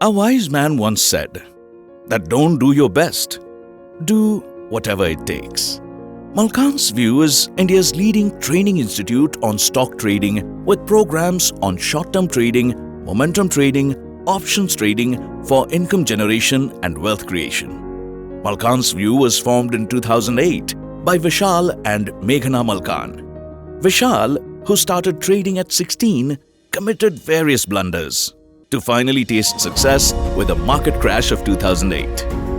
A wise man once said that don't do your best, do whatever it takes. Malkan's View is India's leading training institute on stock trading with programs on short-term trading, momentum trading, options trading for income generation and wealth creation. Malkan's View was formed in 2008 by Vishal and Meghna Malkan. Vishal, who started trading at 16, committed various blunders to finally taste success with the market crash of 2008.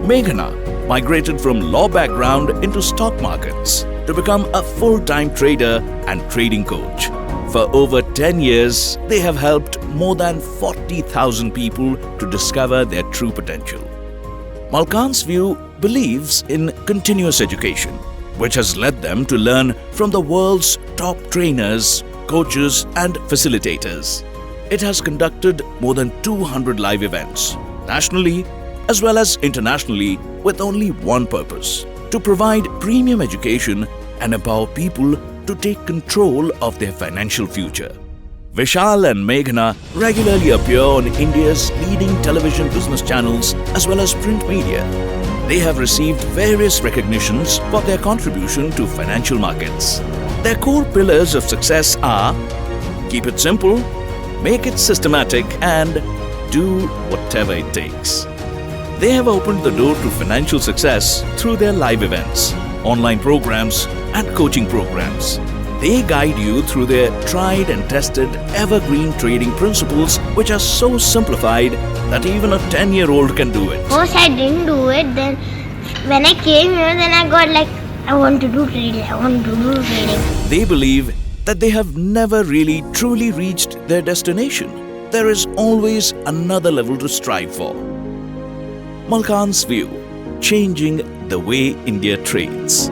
Meghna migrated from law background into stock markets to become a full-time trader and trading coach. For over 10 years, they have helped more than 40,000 people to discover their true potential. Malkan's View believes in continuous education, which has led them to learn from the world's top trainers, coaches, and facilitators. It has conducted more than 200 live events, nationally as well as internationally, with only one purpose: to provide premium education and empower people to take control of their financial future. Vishal and Meghna regularly appear on India's leading television business channels as well as print media. They have received various recognitions for their contribution to financial markets. Their core pillars of success are: keep it simple, make it systematic, and do whatever it takes. They have opened the door to financial success through their live events, online programs, and coaching programs. They guide you through their tried and tested evergreen trading principles, which are so simplified that even a 10-year-old can do it. First I didn't do it, then when I came here, then I got like, I want to do trading. They believe that they have never really truly reached their destination. There is always another level to strive for. Malkan's View, changing the way India trades.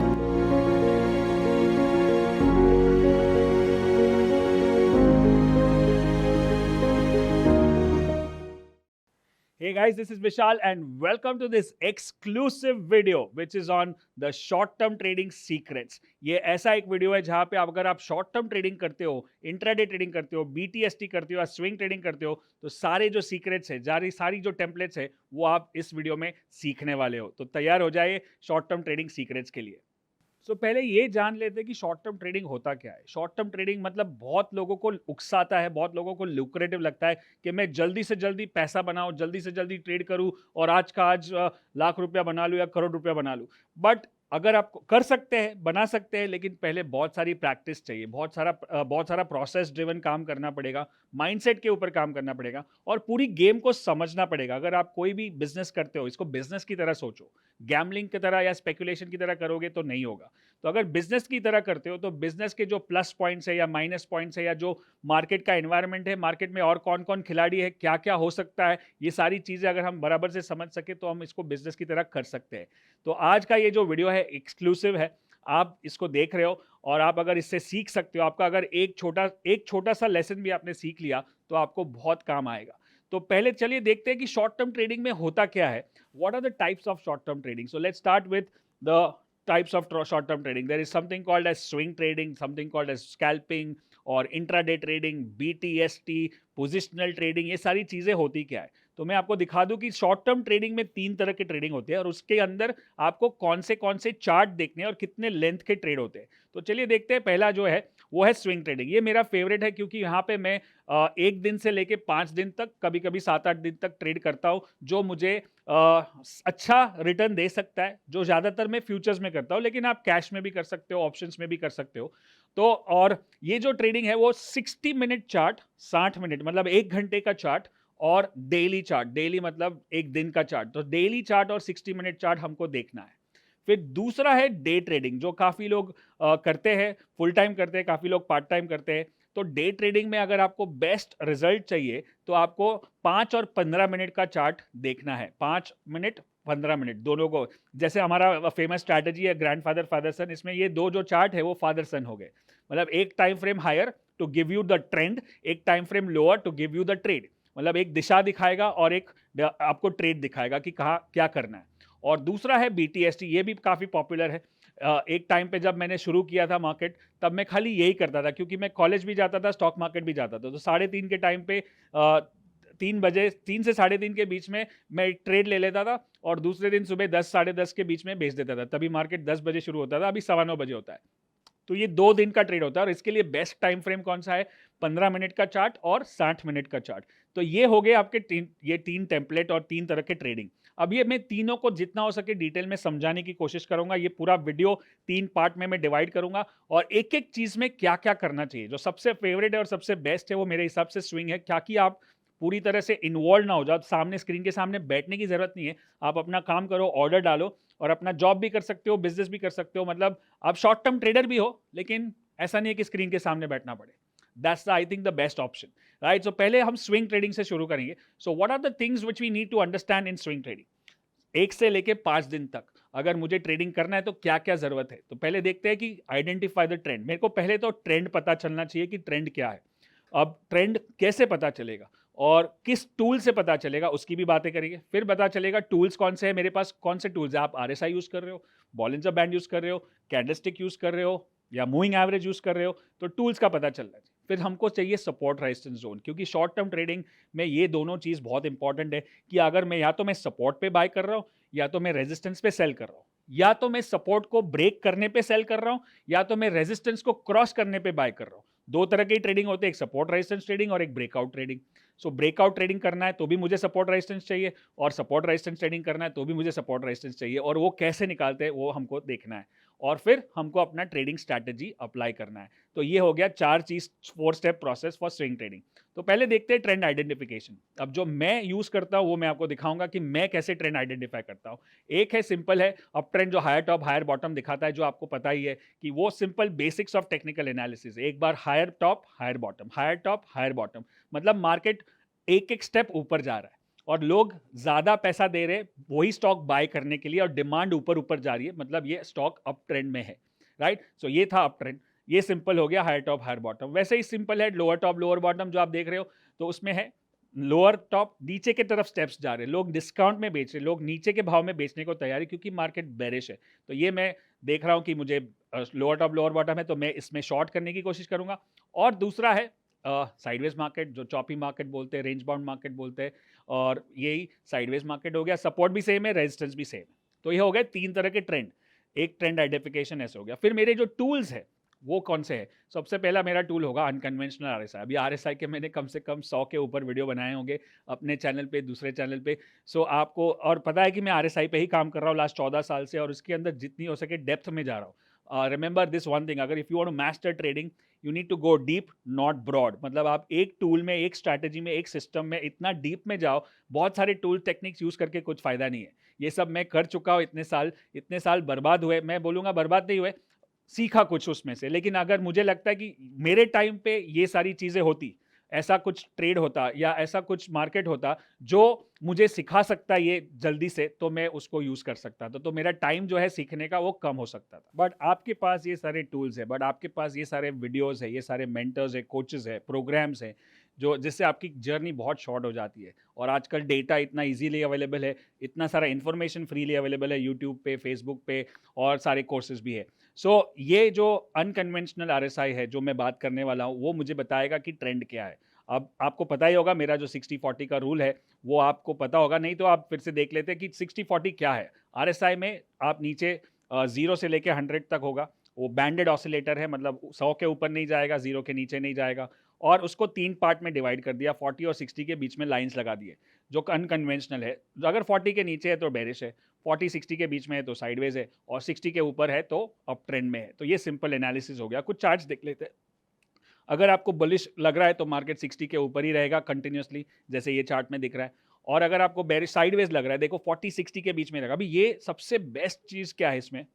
Hey guys, this is Vishal and welcome to this exclusive video which is on the short term trading secrets. ये ऐसा एक video है जहां पे अगर आप short term trading करते हो, इंट्राडे ट्रेडिंग करते हो, BTST करते हो या स्विंग ट्रेडिंग करते हो, तो सारे जो सीक्रेट्स है, सारी जो टेम्पलेट्स है, वो आप इस वीडियो में सीखने वाले हो. तो तैयार हो जाइए शॉर्ट टर्म ट्रेडिंग सीक्रेट्स के लिए. पहले ये जान लेते हैं कि शॉर्ट टर्म ट्रेडिंग होता क्या है. शॉर्ट टर्म ट्रेडिंग मतलब बहुत लोगों को उकसाता है, बहुत लोगों को लुक्रेटिव लगता है कि मैं जल्दी से जल्दी पैसा बनाऊं, जल्दी से जल्दी ट्रेड करूं और आज का आज लाख रुपया बना लूं या करोड़ रुपया बना लूं. बट अगर आप कर सकते हैं, बना सकते हैं, लेकिन पहले बहुत सारी प्रैक्टिस चाहिए, बहुत सारा प्रोसेस ड्रिवन काम करना पड़ेगा, माइंडसेट के ऊपर काम करना पड़ेगा और पूरी गेम को समझना पड़ेगा. अगर आप कोई भी बिजनेस करते हो, इसको बिजनेस की तरह सोचो. गैम्बलिंग की तरह या स्पेकुलेशन की तरह करोगे तो नहीं होगा. तो अगर बिजनेस की तरह करते हो तो बिजनेस के जो प्लस पॉइंट्स है या माइनस पॉइंट्स है या जो मार्केट का एनवायरनमेंट है, मार्केट में और कौन कौन खिलाड़ी है, क्या क्या हो सकता है, ये सारी चीज़ें अगर हम बराबर से समझ सके तो हम इसको बिजनेस की तरह कर सकते हैं. तो आज का ये जो वीडियो है एक्सक्लूसिव है, आप इसको देख रहे हो और आप अगर इससे सीख सकते हो, आपका अगर एक छोटा सा लेसन भी आपने सीख लिया तो आपको बहुत काम आएगा. तो पहले चलिए देखते हैं कि शॉर्ट टर्म ट्रेडिंग में होता क्या है. What are the types of short term trading. So let's start with the types of short term trading. There is something called as swing trading, something called as scalping और intraday trading, BTST, positional trading. ये सारी चीज़ें होती क्या है. तो मैं आपको दिखा दूं कि शॉर्ट टर्म ट्रेडिंग में 3 तरह के ट्रेडिंग होते हैं और उसके अंदर आपको कौन से चार्ट देखने हैं और कितने लेंथ के ट्रेड होते हैं. तो चलिए देखते हैं. पहला जो है वो है स्विंग ट्रेडिंग. ये मेरा फेवरेट है क्योंकि यहाँ पे मैं 1 दिन से लेके 5 दिन तक, कभी कभी 7-8 दिन तक ट्रेड करता हूँ, जो मुझे अच्छा रिटर्न दे सकता है, जो ज़्यादातर मैं फ्यूचर्स में करता हूँ, लेकिन आप कैश में भी कर सकते हो, ऑप्शंस में भी कर सकते हो. तो और ये जो ट्रेडिंग है वो 60 मिनट चार्ट, 60 मिनट मतलब 1 घंटे का चार्ट और डेली चार्ट, डेली मतलब एक दिन का चार्ट. तो डेली चार्ट और 60 मिनट चार्ट हमको देखना है. फिर दूसरा है डे ट्रेडिंग, जो काफ़ी लोग करते हैं, फुल टाइम करते हैं, काफ़ी लोग पार्ट टाइम करते हैं. तो डे ट्रेडिंग में अगर आपको बेस्ट रिजल्ट चाहिए तो आपको 5 और 15 मिनट का चार्ट देखना है. 5 मिनट 15 मिनट दोनों को, जैसे हमारा फेमस स्ट्रैटेजी है ग्रैंडफादर फादर सन, इसमें ये दो जो चार्ट है वो फादर सन हो गए. मतलब एक time frame higher to give you the trend, एक time frame lower to give you the trade. मतलब एक दिशा दिखाएगा और एक आपको ट्रेड दिखाएगा कि कहाँ क्या करना है. और दूसरा है BTST. ये भी काफ़ी पॉपुलर है. एक टाइम पे जब मैंने शुरू किया था मार्केट, तब मैं खाली यही करता था क्योंकि मैं कॉलेज भी जाता था, स्टॉक मार्केट भी जाता था. तो 3:30 के टाइम पे 3 बजे 3 से 3:30 के बीच में मैं एक ट्रेड ले लेता था और दूसरे दिन सुबह 10 साढ़े 10 के बीच में बेच देता था। तभी मार्केट 10 बजे शुरू होता था, अभी 9:15 बजे होता है। तो ये 2 दिन का ट्रेड होता है और इसके लिए बेस्ट टाइम फ्रेम कौन सा है? 15 मिनट का चार्ट और 60 मिनट का चार्ट। तो ये हो गए आपके तीन टेम्पलेट और 3 तरह के ट्रेडिंग। अब ये मैं तीनों को जितना हो सके डिटेल में समझाने की कोशिश करूंगा। ये पूरा वीडियो 3 पार्ट में मैं डिवाइड करूंगा और एक-एक चीज में क्या-क्या करना चाहिए। जो सबसे फेवरेट है और सबसे बेस्ट है वो मेरे हिसाब से स्विंग है, ताकि आप पूरी तरह से इन्वॉल्व ना हो जाओ। सामने स्क्रीन के सामने बैठने की जरूरत नहीं है। आप अपना काम करो, ऑर्डर डालो और अपना जॉब भी कर सकते हो, बिजनेस भी कर सकते हो। मतलब आप शॉर्ट टर्म ट्रेडर भी हो, लेकिन ऐसा नहीं है कि स्क्रीन के सामने बैठना पड़े। That's I think the best option, right? So पहले हम स्विंग ट्रेडिंग से शुरू करेंगे। So what are the things which we need to understand in swing trading? 1 से लेके 5 दिन तक अगर मुझे ट्रेडिंग करना है तो क्या क्या जरूरत है? तो पहले देखते हैं कि आइडेंटिफाई द ट्रेंड। मेरे को पहले तो ट्रेंड पता चलना चाहिए कि ट्रेंड क्या है। अब ट्रेंड कैसे पता चलेगा और किस टूल से पता चलेगा, उसकी भी बातें करेंगे। फिर पता चलेगा टूल्स कौन से हैं मेरे पास, कौन से टूल्स है। आप RSI यूज कर रहे हो, बॉलिंजर बैंड यूज कर रहे हो, कैंडलस्टिक यूज कर रहे हो या मूविंग एवरेज यूज कर रहे हो, तो टूल्स का पता चल रहा है। फिर हमको चाहिए सपोर्ट रेजिस्टेंस जोन, क्योंकि शॉर्ट टर्म ट्रेडिंग में ये दोनों चीज बहुत इंपॉर्टेंट है कि अगर मैं या तो मैं सपोर्ट पे बाय कर रहा हूँ या तो मैं रेजिस्टेंस पे सेल कर रहा हूँ, या तो मैं सपोर्ट को ब्रेक करने पे सेल कर रहा हूँ या तो मैं रेजिस्टेंस को क्रॉस करने पे बाय कर रहा हूँ। 2 तरह की ट्रेडिंग होते हैं, एक सपोर्ट रेजिस्टेंस ट्रेडिंग और एक ब्रेकआउट ट्रेडिंग। सो ब्रेकआउट ट्रेडिंग करना है तो भी मुझे सपोर्ट रेजिस्टेंस चाहिए और सपोर्ट रेजिस्टेंस ट्रेडिंग करना है तो भी मुझे सपोर्ट रेजिस्टेंस चाहिए, और वो कैसे निकालते हैं वो हमको देखना है और फिर हमको अपना ट्रेडिंग स्ट्रैटेजी अप्लाई करना है। तो ये हो गया 4 step process for swing trading. तो पहले देखते हैं ट्रेंड आइडेंटिफिकेशन। अब जो मैं यूज करता हूं वो मैं आपको दिखाऊंगा कि मैं कैसे ट्रेंड आइडेंटिफाई करता हूं। एक है सिंपल है अप ट्रेंड, जो हायर टॉप हायर बॉटम दिखाता है, जो आपको पता ही है कि वो simple basics of technical analysis. एक बार higher top higher bottom, higher top higher bottom, मतलब मार्केट एक एक स्टेप ऊपर जा रहा है और लोग ज्यादा पैसा दे रहे हैं वही स्टॉक बाय करने के लिए और डिमांड ऊपर ऊपर जा रही है, मतलब ये स्टॉक अप ट्रेंड में है, राइट? सो ये था अप ट्रेंड। ये सिंपल हो गया हायर टॉप हायर बॉटम। वैसे ही सिंपल है लोअर टॉप लोअर बॉटम, जो आप देख रहे हो तो उसमें है लोअर टॉप नीचे की तरफ स्टेप्स जा रहे हैं, लोग डिस्काउंट में बेच रहे हैं, लोग नीचे के भाव में बेचने को तैयार है क्योंकि मार्केट बेरिश है। तो ये मैं देख रहा हूं कि मुझे लोअर टॉप लोअर बॉटम है तो मैं इसमें शॉर्ट करने की कोशिश करूंगा। और दूसरा है साइडवेज मार्केट, जो चॉपी मार्केट बोलते हैं, रेंज बाउंड मार्केट बोलते हैं, और यही साइडवेज मार्केट हो गया। सपोर्ट भी सेम है, रेजिस्टेंस भी सेम है। तो ये हो गए 3 तरह के ट्रेंड। एक ट्रेंड आइडेंटिफिकेशन ऐसे हो गया। फिर मेरे जो टूल्स है वो कौन से हैं? सबसे पहला मेरा टूल होगा अनकन्वेंशनल RSI। अभी RSI के मैंने कम से कम 100 के ऊपर वीडियो बनाए होंगे अपने चैनल पे, दूसरे चैनल पे। सो आपको और पता है कि मैं RSI पे ही काम कर रहा हूँ लास्ट 14 साल से और उसके अंदर जितनी हो सके डेप्थ में जा रहा हूँ। रिमेंबर दिस वन थिंग, अगर if you want to master trading you need to go deep not broad. मतलब आप एक टूल में, एक स्ट्रैटेजी में, एक सिस्टम में इतना डीप में जाओ, बहुत सारे टूल टेक्निक्स यूज करके कुछ फायदा नहीं है। ये सब मैं कर चुका हूँ इतने साल बर्बाद हुए, मैं बोलूंगा बर्बाद नहीं हुए, सीखा कुछ उसमें से। लेकिन अगर मुझे लगता है कि मेरे टाइम पे ये सारी चीजें होती, ऐसा कुछ ट्रेड होता या ऐसा कुछ मार्केट होता जो मुझे सिखा सकता है ये जल्दी से, तो मैं उसको यूज कर सकता था। तो मेरा टाइम जो है सीखने का वो कम हो सकता था। बट आपके पास ये सारे टूल्स है, बट आपके पास ये सारे वीडियोस है, ये सारे मेंटर्स है, कोचेस है, प्रोग्राम्स है, जो जिससे आपकी जर्नी बहुत शॉर्ट हो जाती है। और आजकल डेटा इतना इजीली अवेलेबल है, इतना सारा इंफॉर्मेशन फ्रीली अवेलेबल है यूट्यूब पे, फेसबुक पे, और सारे कोर्सेज भी है। सो ये जो अनकन्वेंशनल RSI है जो मैं बात करने वाला हूँ, वो मुझे बताएगा कि ट्रेंड क्या है। अब आपको पता ही होगा मेरा जो 60-40 का रूल है वो आपको पता होगा, नहीं तो आप फिर से देख लेते हैं कि 60-40 क्या है। RSI में आप नीचे 0 से लेके 100 तक होगा, वो बैंडेड ऑसिलेटर है, मतलब 100 के ऊपर नहीं जाएगा, 0 के नीचे नहीं जाएगा। और उसको 3 पार्ट में डिवाइड कर दिया, 40 और 60 के बीच में लाइंस लगा दिए जो अनकन्वेंशनल है। अगर 40 के नीचे है तो बेरिश है, 40-60 के बीच में है तो साइडवेज है, और 60 के ऊपर है तो अप ट्रेंड में है। तो ये सिंपल एनालिसिस हो गया। कुछ चार्ट्स देख लेते हैं। अगर आपको बुलिश लग रहा है तो मार्केट 60 के ऊपर ही रहेगा कंटिन्यूसली, जैसे ये चार्ट में दिख रहा है। और अगर आपको बेरिश साइडवेज लग रहा है, देखो 40-60 के बीच में रहेगा। अभी ये सबसे बेस्ट चीज क्या है इसमें,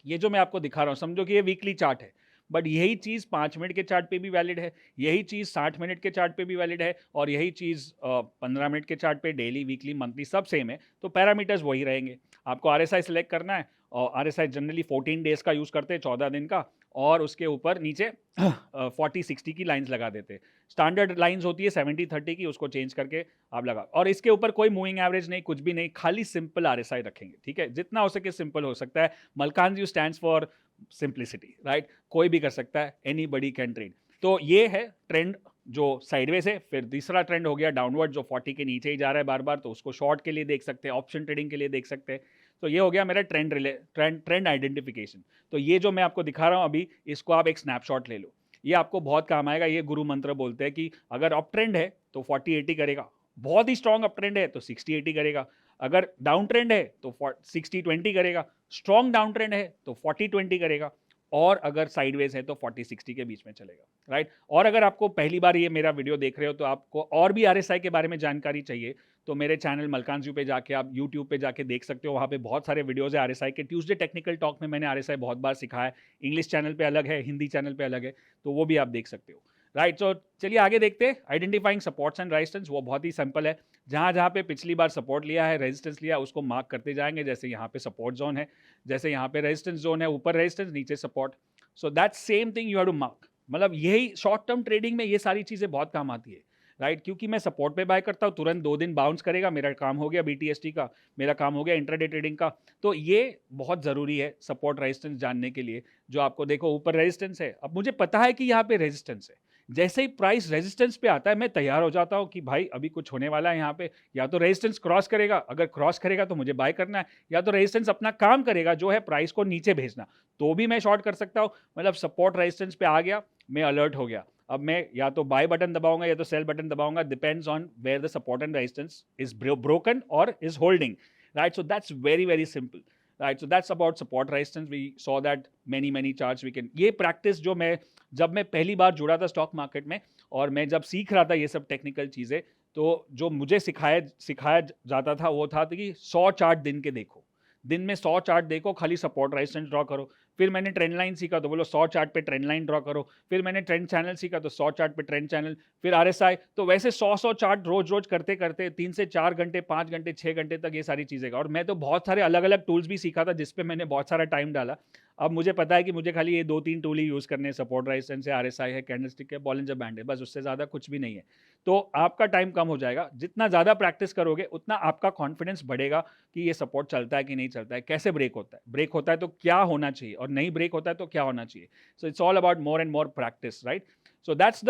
ये जो मैं आपको दिखा रहा हूं, समझो कि ये वीकली चार्ट है, बट यही चीज 5 मिनट के चार्ट पे भी वैलिड है, यही चीज 60 मिनट के चार्ट पे भी वैलिड है, और यही चीज 15 मिनट के चार्ट पे, डेली, वीकली, मंथली सब सेम है। तो पैरामीटर्स वही रहेंगे। आपको RSI सिलेक्ट करना है, और RSI जनरली 14 डेज का यूज करते हैं, 14 दिन का, और उसके ऊपर नीचे 40-60 की लाइंस लगा देते हैं। स्टैंडर्ड लाइंस होती है 70-30 की, उसको चेंज करके आप लगा, और इसके ऊपर कोई मूविंग एवरेज नहीं, कुछ भी नहीं, खाली सिंपल RSI रखेंगे, ठीक है? जितना हो सके सिंपल हो सकता है। मलकानजी स्टैंड्स फॉर सिंप्लिसिटी, राइट? कोई भी कर सकता है, एनीबडी कैन ट्रेड। तो ये है ट्रेंड जो साइडवेज है, फिर तीसरा ट्रेंड हो गया डाउनवर्ड जो 40 के नीचे ही जा रहा है बार बार, तो उसको शॉर्ट के लिए देख सकते हैं, ऑप्शन ट्रेडिंग के लिए देख सकते हैं। तो ये हो गया मेरा ट्रेंड आइडेंटिफिकेशन। तो ये जो मैं आपको दिखा रहा हूँ अभी, इसको आप एक स्नैपशॉट ले लो, ये आपको बहुत काम आएगा। ये गुरु मंत्र बोलते हैं कि अगर अप ट्रेंड है तो 40-80 करेगा, बहुत ही स्ट्रॉन्ग अप ट्रेंड है तो 60-80 करेगा, अगर डाउन ट्रेंड है तो 60-20 करेगा, स्ट्रॉन्ग डाउन ट्रेंड है तो 40-20 करेगा, और अगर साइडवेज है तो 40-60 के बीच में चलेगा, राइट। और अगर आपको पहली बार ये मेरा वीडियो देख रहे हो तो आपको और भी आरएसआई के बारे में जानकारी चाहिए, तो मेरे चैनल मलकान पे जाके आप यूट्यूब पे जाके देख सकते हो, वहाँ पे बहुत सारे वीडियोस है आरएसआई के। ट्यूसडे टेक्निकल टॉक में मैंने आरएसआई बहुत बार सिखाया है, इंग्लिश चैनल पे अलग है, हिंदी चैनल पे अलग है, तो वो भी आप देख सकते हो, राइट। तो चलिए आगे देखते हैं। आइडेंटिफाइंग सपोर्ट्स एंड रेजिस्टेंस, वो बहुत ही सिंपल है। जहाँ जहाँ पे पिछली बार सपोर्ट लिया है, रेजिस्टेंस लिया, उसको मार्क करते जाएंगे। जैसे यहाँ पे सपोर्ट जोन है, जैसे यहाँ पे रेजिस्टेंस जोन है, ऊपर रेजिस्टेंस नीचे support, so that same thing you have to mark. मतलब यही शॉर्ट टर्म ट्रेडिंग में ये सारी चीज़ें बहुत काम आती है, राइट। क्योंकि मैं सपोर्ट पे बाय करता हूँ, तुरंत 2 दिन बाउंस करेगा, मेरा काम हो गया BTST का, मेरा काम हो गया इंट्राडे ट्रेडिंग का। तो ये बहुत ज़रूरी है सपोर्ट रेजिस्टेंस जानने के लिए। जो आपको देखो ऊपर रेजिस्टेंस है, अब मुझे पता है कि यहाँ पे रेजिस्टेंस है, जैसे ही प्राइस रेजिस्टेंस पे आता है मैं तैयार हो जाता हूँ कि भाई अभी कुछ होने वाला है यहाँ पे, या तो रेजिस्टेंस क्रॉस करेगा, अगर क्रॉस करेगा तो मुझे बाय करना है, या तो रेजिस्टेंस अपना काम करेगा जो है प्राइस को नीचे भेजना, तो भी मैं शॉर्ट कर सकता हूँ। मतलब सपोर्ट रेजिस्टेंस पे आ गया, मैं अलर्ट हो गया, अब मैं या तो बाय बटन दबाऊंगा या तो सेल बटन दबाऊंगा, depends on where the support and resistance is broken और is holding, right. So that's very very simple, right. So that's about support resistance. We saw that many charts we can. ये practice जो मैं जब मैं पहली बार जुड़ा था stock market में और मैं जब सीख रहा था ये सब टेक्निकल चीज़ें, तो जो मुझे सिखाया जाता था वो था कि 100 चार्ट दिन के देखो, दिन में 100 चार्ट देखो, खाली सपोर्ट रेजिस्टेंस ड्रॉ करो। फिर मैंने ट्रेंड लाइन सीखा तो बोलो 100 चार्ट पे ट्रेंड लाइन ड्रॉ करो। फिर मैंने ट्रेंड चैनल सीखा तो 100 चार्ट पे ट्रेंड चैनल, फिर आरएसआई। तो वैसे 100 चार्ट रोज रोज करते करते 3 से 4 घंटे, 5 घंटे, 6 घंटे तक ये सारी चीज़ें का। और मैं तो बहुत सारे अलग अलग टूल्स भी सीखा था जिसपे मैंने बहुत सारा टाइम डाला। अब मुझे पता है कि मुझे खाली ये 2-3 टूल ही यूज़ करने हैं, सपोर्ट रेजिस्टेंस है, आरएसआई है, कैंडलस्टिक है, बॉलिंजर बैंड है, बस उससे ज़्यादा कुछ भी नहीं है। तो आपका टाइम कम हो जाएगा। जितना ज़्यादा प्रैक्टिस करोगे उतना आपका कॉन्फिडेंस बढ़ेगा कि ये सपोर्ट चलता है कि नहीं चलता है, कैसे ब्रेक होता है, ब्रेक होता है तो क्या होना चाहिए, और नहीं ब्रेक होता है तो क्या होना चाहिए। So it's all about more and more practice, right. So that's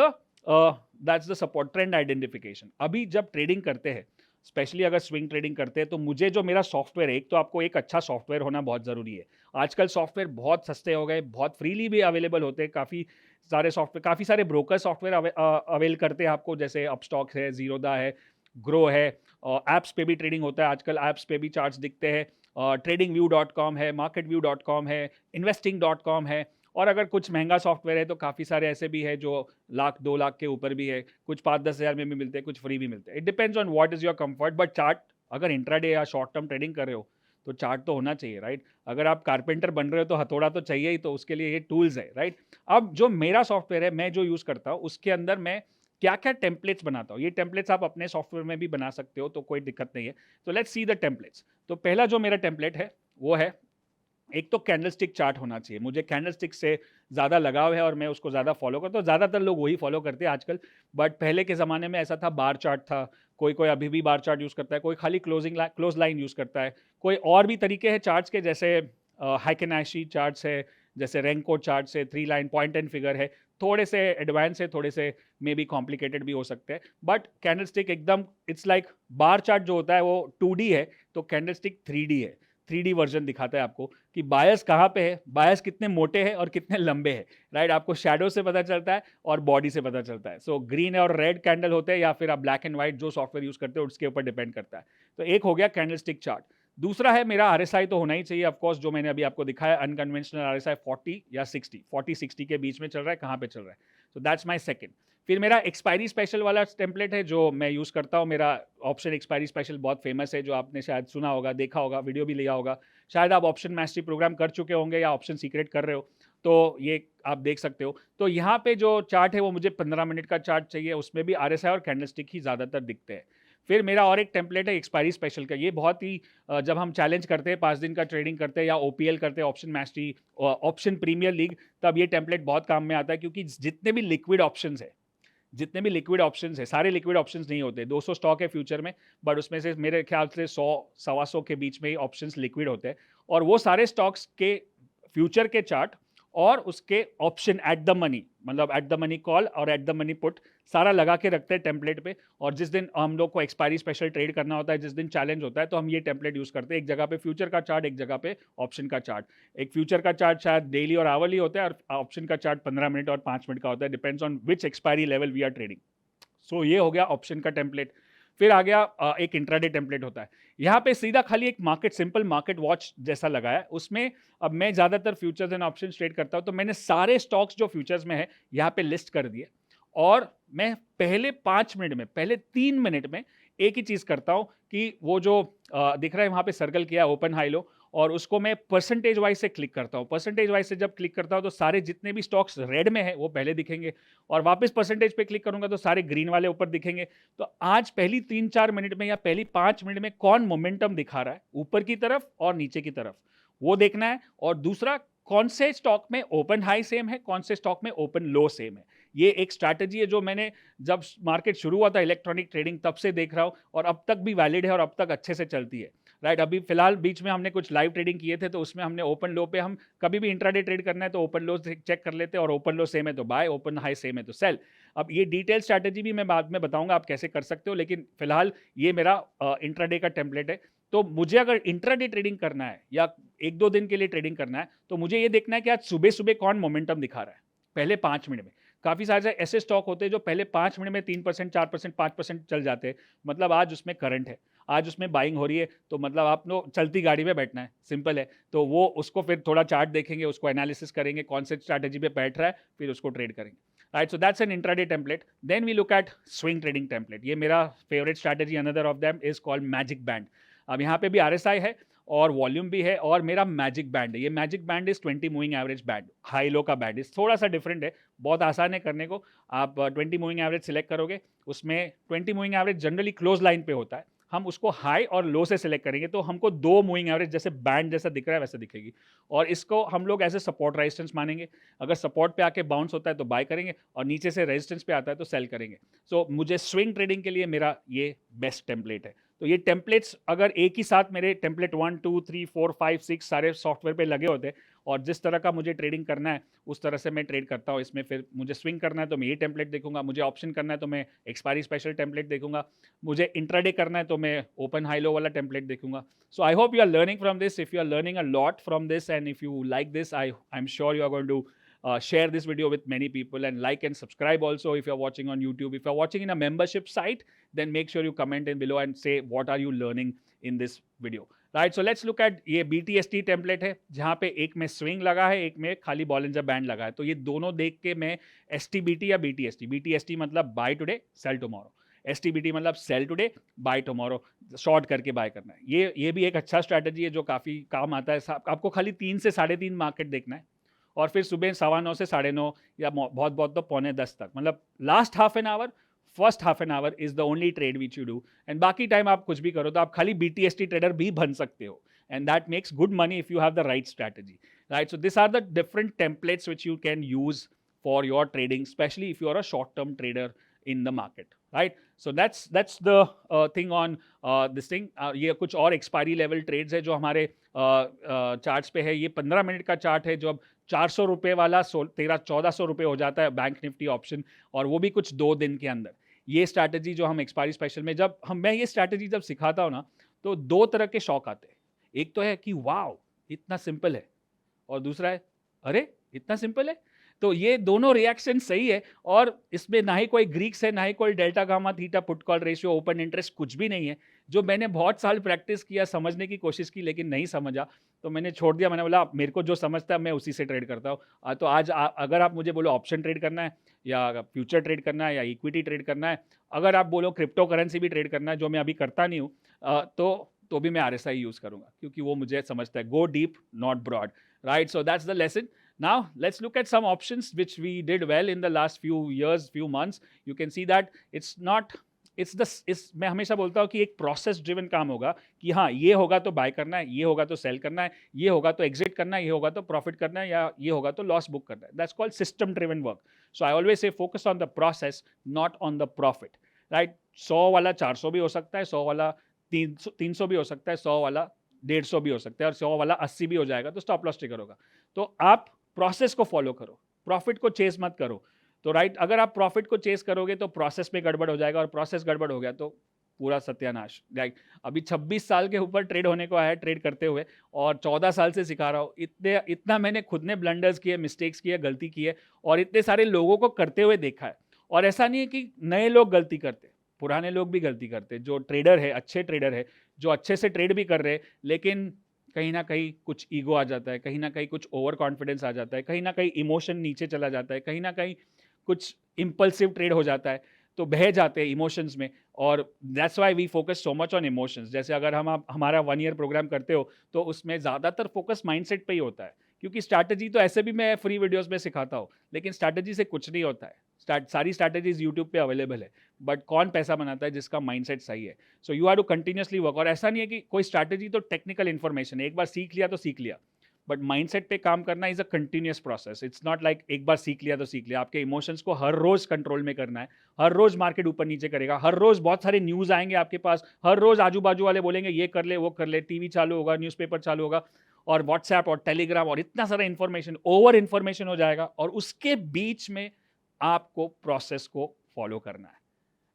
the support trend identification. अभी जब ट्रेडिंग करते हैं, स्पेशली अगर स्विंग ट्रेडिंग करते हैं, तो मुझे जो मेरा सॉफ्टवेयर है, एक तो आपको एक अच्छा सॉफ्टवेयर होना बहुत ज़रूरी है। आजकल सॉफ्टवेयर बहुत सस्ते हो गए, बहुत फ्रीली भी अवेलेबल होते हैं। काफ़ी सारे सॉफ्टवेयर, काफ़ी सारे ब्रोकर सॉफ्टवेयर अवेल करते हैं आपको, जैसे अपस्टॉक्स है, जीरोदा है, ग्रो है। ऐप्स पे भी ट्रेडिंग होता है आजकल, ऐप्स पे भी चार्ट्स दिखते हैं। tradingview.com है, marketview.com है, investing.com है। और अगर कुछ महंगा सॉफ्टवेयर है तो काफ़ी सारे ऐसे भी है जो 1,00,000 2 लाख के ऊपर भी है, कुछ 5-10 हज़ार में भी मिलते हैं, कुछ फ्री भी मिलते हैं। It depends on what is your comfort. But chart, अगर इंट्राडे या शॉर्ट टर्म ट्रेडिंग कर रहे हो तो चार्ट तो होना चाहिए, राइट। अगर आप कारपेंटर बन रहे हो तो हथौड़ा तो चाहिए ही, तो उसके लिए ये टूल्स है, राइट। अब जो मेरा सॉफ्टवेयर है, मैं जो यूज़ करता हूँ, उसके अंदर मैं क्या क्या टेम्पलेट्स बनाता हूँ। ये टेम्पलेट्स आप अपने सॉफ्टवेयर में भी बना सकते हो, तो कोई दिक्कत नहीं है। तो लेट्स सी द टेम्पलेट्स। तो पहला जो मेरा टेम्पलेट है वो है, एक तो कैंडलस्टिक चार्ट होना चाहिए। मुझे कैंडलस्टिक से ज़्यादा लगाव है और मैं उसको ज़्यादा फॉलो करता हूँ। ज़्यादातर लोग वही फॉलो करते हैं आजकल, बट पहले के ज़माने में ऐसा था, बार चार्ट था, कोई कोई अभी भी बार चार्ट यूज़ करता है, कोई खाली क्लोज लाइन यूज़ करता है, कोई और भी तरीके हैं चार्ट्स के, जैसे हाइकेनाशी चार्ट्स है, जैसे रेंको चार्ट्स है, 3 लाइन पॉइंट एंड फिगर है। थोड़े से एडवांस है, थोड़े से मे बी कॉम्प्लिकेटेड भी हो सकते हैं, बट कैंडलस्टिक एकदम इट्स लाइक बार चार्ट जो होता है वो 2D है, तो कैंडलस्टिक 3D है। 3D वर्जन दिखाता है आपको कि बायस कहाँ पे है, बायस कितने मोटे हैं और कितने लंबे हैं, राइट। आपको शैडो से पता चलता है और बॉडी से पता चलता है। सो ग्रीन और रेड कैंडल होते हैं, या फिर आप ब्लैक एंड व्हाइट जो सॉफ्टवेयर यूज़ करते हो उसके ऊपर डिपेंड करता है। तो एक हो गया कैंडलस्टिक चार्ट। दूसरा है मेरा आरएसआई तो होना ही चाहिए ऑफकोर्स, जो मैंने अभी आपको दिखाया, अनकन्वेंशनल आरएसआई 40 या 60, 40-60 के बीच में चल रहा है, कहाँ पे चल रहा है। So that's my second. फिर मेरा एक्सपायरी स्पेशल वाला टेम्पलेट है जो मैं यूज़ करता हूँ। मेरा ऑप्शन एक्सपायरी स्पेशल बहुत फेमस है, जो आपने शायद सुना होगा, देखा होगा, वीडियो भी लिया होगा। शायद आप ऑप्शन मास्टरी प्रोग्राम कर चुके होंगे या ऑप्शन सीक्रेट कर रहे हो, तो ये आप देख सकते हो। तो यहाँ पे जो चार्ट है वो मुझे 15 मिनट का चार्ट चाहिए, उसमें भी आरएसआई और कैंडलस्टिक ही ज़्यादातर दिखते हैं। फिर मेरा और एक टेम्पलेट है एक्सपायरी स्पेशल का। ये बहुत ही जब हम चैलेंज करते हैं, 5 दिन का ट्रेडिंग करते हैं या ओपीएल करते हैं, option mastery, option premier league, तब ये टेम्पलेट बहुत काम में आता है। क्योंकि जितने भी लिक्विड ऑप्शंस है, सारे लिक्विड ऑप्शंस नहीं होते। 200 स्टॉक है फ्यूचर में, बट उसमें से मेरे ख्याल से 100-125 के बीच में ही ऑप्शंस लिक्विड होते हैं, और वो सारे स्टॉक्स के फ्यूचर के चार्ट और उसके ऑप्शन एट द मनी, मतलब एट द मनी कॉल और एट द मनी पुट सारा लगा के रखते हैं टेम्पलेट पे। और जिस दिन हम लोग को एक्सपायरी स्पेशल ट्रेड करना होता है, जिस दिन चैलेंज होता है, तो हम ये टेम्पलेट यूज करते हैं। एक जगह पे फ्यूचर का चार्ट, एक जगह पे ऑप्शन का चार्ट। एक फ्यूचर का चार्ट शायद डेली और आवरली होता है, और ऑप्शन का चार्ट 15 मिनट और 5 मिनट का होता है, depends on which expiry level we are trading. So ये हो गया ऑप्शन का टेम्पलेट। फिर आ गया एक इंट्राडे टेम्पलेट होता है। यहाँ पे सीधा खाली एक मार्केट, सिंपल मार्केट वॉच जैसा लगा है। उसमें अब मैं ज़्यादातर फ्यूचर्स एंड ऑप्शन ट्रेड करता हूँ, तो मैंने सारे स्टॉक्स जो फ्यूचर्स में है यहाँ पे लिस्ट कर दिए। और मैं पहले 5 मिनट में, पहले 3 मिनट में एक ही चीज़ करता हूँ कि वो जो दिख रहा है वहाँ पे सर्कल किया है ओपन हाई लो, और उसको मैं परसेंटेज वाइज से क्लिक करता हूँ। परसेंटेज वाइज से जब क्लिक करता हूँ तो सारे जितने भी स्टॉक्स रेड में है वो पहले दिखेंगे, और वापस परसेंटेज पे क्लिक करूंगा तो सारे ग्रीन वाले ऊपर दिखेंगे। तो आज पहली 3-4 मिनट में या पहली 5 मिनट में कौन मोमेंटम दिखा रहा है ऊपर की तरफ और नीचे की तरफ, वो देखना है। और दूसरा, कौन से स्टॉक में ओपन हाई सेम है, कौन से स्टॉक में ओपन लो सेम है। ये एक स्ट्रैटेजी है जो मैंने जब मार्केट शुरू हुआ था इलेक्ट्रॉनिक ट्रेडिंग तब से देख रहा हूँ, और अब तक भी वैलिड है और अब तक अच्छे से चलती है। राइट, अभी फिलहाल बीच में हमने कुछ लाइव ट्रेडिंग किए थे, तो उसमें हमने ओपन लो पे, हम कभी भी इंट्राडे ट्रेड करना है तो ओपन लो चेक कर लेते हैं, और ओपन लो सेम है तो बाय, ओपन हाई सेम है तो सेल। अब ये डिटेल स्ट्रैटेजी भी मैं बाद में बताऊंगा आप कैसे कर सकते हो, लेकिन फिलहाल ये मेरा इंट्राडे का टेम्पलेट है। तो मुझे अगर इंट्राडे ट्रेडिंग करना है या 1-2 दिन के लिए ट्रेडिंग करना है, तो मुझे ये देखना है कि आज सुबह सुबह कौन मोमेंटम दिखा रहा है पहले 5 मिनट में। काफ़ी सारे ऐसे स्टॉक होते हैं जो पहले 5 मिनट में 3%, 4%, 5% चल जाते हैं, मतलब आज उसमें करंट है, आज उसमें बाइंग हो रही है, तो मतलब आप लोग चलती गाड़ी में बैठना है, सिंपल है। तो वो उसको फिर थोड़ा चार्ट देखेंगे, उसको एनालिसिस करेंगे, कौन से स्ट्रैटेजी पे बैठ रहा है, फिर उसको ट्रेड करेंगे। Right, so that's an intraday template. Then we look at swing trading template. ये मेरा favourite strategy, another of them is called magic band. अब यहाँ पे भी RSI है और वॉल्यूम भी है, और मेरा मैजिक बैंड है। ये magic band is 20 moving average band, high low का बैंड इज थोड़ा सा डिफरेंट है, बहुत आसान है करने को। आप 20 मूविंग एवरेज सिलेक्ट करोगे, उसमें 20 moving average generally close line पे होता है, हम उसको हाई और लो से सिलेक्ट करेंगे तो हमको 2 मूविंग एवरेज जैसे बैंड जैसा दिख रहा है वैसे दिखेगी, और इसको हम लोग ऐसे सपोर्ट रेजिस्टेंस मानेंगे। अगर सपोर्ट पे आके बाउंस होता है तो बाय करेंगे, और नीचे से रेजिस्टेंस पे आता है तो सेल करेंगे। सो मुझे स्विंग ट्रेडिंग के लिए मेरा ये बेस्ट टेम्पलेट है। तो ये टेम्पलेट्स अगर एक ही साथ मेरे टेम्पलेट 1, 2, 3, 4, 5, 6 सारे सॉफ्टवेयर पे लगे होते, और जिस तरह का मुझे ट्रेडिंग करना है उस तरह से मैं ट्रेड करता हूँ इसमें। फिर मुझे स्विंग करना है तो मैं ये टेम्पलेट देखूंगा, मुझे ऑप्शन करना है तो मैं एक्सपायरी स्पेशल टेम्पलेट देखूंगा, मुझे इंट्राडे करना है तो मैं ओपन हाई लो वाला टेम्पलेट देखूंगा। So I hope you are learning from this. If you are learning a lot from this and if you like this, I am sure you are going to share this video with many people, and like and subscribe also if you're watching on YouTube. If you're watching in a membership site, then make sure you comment in below and say what are you learning in this video. Right, so let's look at ये BTST template है, जहाँ पे एक में swing लगा है, एक में खाली बॉलिंजर बैंड लगा है। तो ये दोनों देख के मैं STBT या BTST, BTST मतलब buy today sell tomorrow, STBT मतलब sell today buy tomorrow, short करके बाय करना है। ये भी एक अच्छा स्ट्रैटेजी है जो काफ़ी काम आता है। आपको खाली 3 से 3.5 मार्केट देखना है, और फिर सुबह 9:15 से 9:30 या बहुत बहुत तो 9:45 तक, मतलब last half an hour, first half an hour is the only trade which you do, and बाकी टाइम आप कुछ भी करो। तो आप खाली BTST ट्रेडर भी बन सकते हो, and that makes good money if you have the right strategy. Right, so this are the different templates which you can use for your trading, especially if you are a short-term trader in the market, right? So that's the thing on this thing. ये कुछ और expiry level trades है जो हमारे charts पे है। ये 15 minute का चार्ट है जो अब 400 रुपये वाला 1300-1400 रुपये हो जाता है बैंक निफ्टी ऑप्शन, और वो भी कुछ 2 दिन के अंदर। ये स्ट्रैटेजी जो हम एक्सपायरी स्पेशल में मैं ये स्ट्रैटेजी जब सिखाता हूँ ना, तो 2 तरह के शौक आते हैं। एक तो है कि वाओ इतना सिंपल है, और दूसरा है अरे इतना सिंपल है। तो ये दोनों रिएक्शन सही है, और इसमें ना ही कोई ग्रीक्स है, ना ही कोई delta gamma theta put call ratio open interest, कुछ भी नहीं है। जो मैंने बहुत साल प्रैक्टिस किया, समझने की कोशिश की, लेकिन नहीं समझा तो मैंने छोड़ दिया। मैंने बोला मेरे को जो समझता है मैं उसी से ट्रेड करता हूँ। तो आज अगर आप मुझे बोलो ऑप्शन ट्रेड करना है, या फ्यूचर ट्रेड करना है, या इक्विटी ट्रेड करना है, अगर आप बोलो क्रिप्टो करेंसी भी ट्रेड करना है, जो मैं अभी करता नहीं हूँ, तो भी मैं RSI यूज़ करूँगा, क्योंकि वो मुझे समझता है। Go deep not broad, right? So that's the lesson. Now let's look at some options which we did well in the last few years, few months. You can see that मैं हमेशा बोलता हूँ कि एक प्रोसेस ड्रिवन काम होगा, कि हाँ ये होगा तो बाय करना है, ये होगा तो सेल करना है, ये होगा तो एग्जिट करना है, ये होगा तो प्रॉफिट करना है, या ये होगा तो लॉस बुक करना है. That's called system driven work. So I always say focus on the process, not on the profit. Right? 100 वाला 400 भी हो सकता है, 100 वाला 300 भी हो सकता है, 100 वाला 150 भी हो सकता है, और 100 वाला 80 भी हो जाएगा, तो स्टॉप लॉस ट्रिगर होगा. तो आप प्रोसेस को फॉलो करो, प्रॉफिट को चेस मत करो। तो राइट, अगर आप प्रॉफिट को चेस करोगे तो प्रोसेस में गड़बड़ हो जाएगा, और प्रोसेस गड़बड़ हो गया तो पूरा सत्यानाश। राइट, अभी 26 साल के ऊपर ट्रेड होने को आया है, ट्रेड करते हुए, और 14 साल से सिखा रहा हूँ। इतना मैंने खुद ने ब्लंडर्स किए, मिस्टेक्स किए, गलती की है, और इतने सारे लोगों को करते हुए देखा है। और ऐसा नहीं है कि नए लोग गलती करते, पुराने लोग भी गलती करते। जो ट्रेडर है, अच्छे ट्रेडर है, जो अच्छे से ट्रेड भी कर रहे हैं, लेकिन कहीं ना कहीं कुछ ईगो आ जाता है, कहीं ना कहीं कुछ ओवर कॉन्फिडेंस आ जाता है, कहीं ना कहीं इमोशन नीचे चला जाता है, कहीं ना कहीं कुछ इम्पल्सिव ट्रेड हो जाता है, तो बह जाते हैं इमोशंस में। और that's why we focus so much on emotions. जैसे अगर आप हमारा 1 ईयर प्रोग्राम करते हो तो उसमें ज़्यादातर फोकस माइंडसेट पे ही होता है, क्योंकि स्ट्रैटेजी तो ऐसे भी मैं फ्री वीडियोस में सिखाता हूँ, लेकिन स्ट्रैटेजी से कुछ नहीं होता है। सारी स्ट्रैटेजीज यूट्यूब पे अवेलेबल है, बट कौन पैसा बनाता है? जिसका माइंडसेट सही है। So you have to continuously work. और ऐसा नहीं है कि कोई स्ट्रैटेजी तो टेक्निकल इन्फॉर्मेशन है, एक बार सीख लिया तो सीख लिया, बट माइंडसेट पे काम करना is a continuous process. It's not like एक बार सीख लिया तो सीख लिया। आपके इमोशंस को हर रोज कंट्रोल में करना है। हर रोज मार्केट ऊपर नीचे करेगा, हर रोज बहुत सारे न्यूज आएंगे आपके पास, हर रोज आजू बाजू वाले बोलेंगे ये कर ले वो कर ले, टीवी चालू होगा, न्यूज़पेपर चालू होगा, और व्हाट्सएप और टेलीग्राम, और इतना सारा इन्फॉर्मेशन, ओवर इन्फॉर्मेशन हो जाएगा, और उसके बीच में आपको प्रोसेस को फॉलो करना है,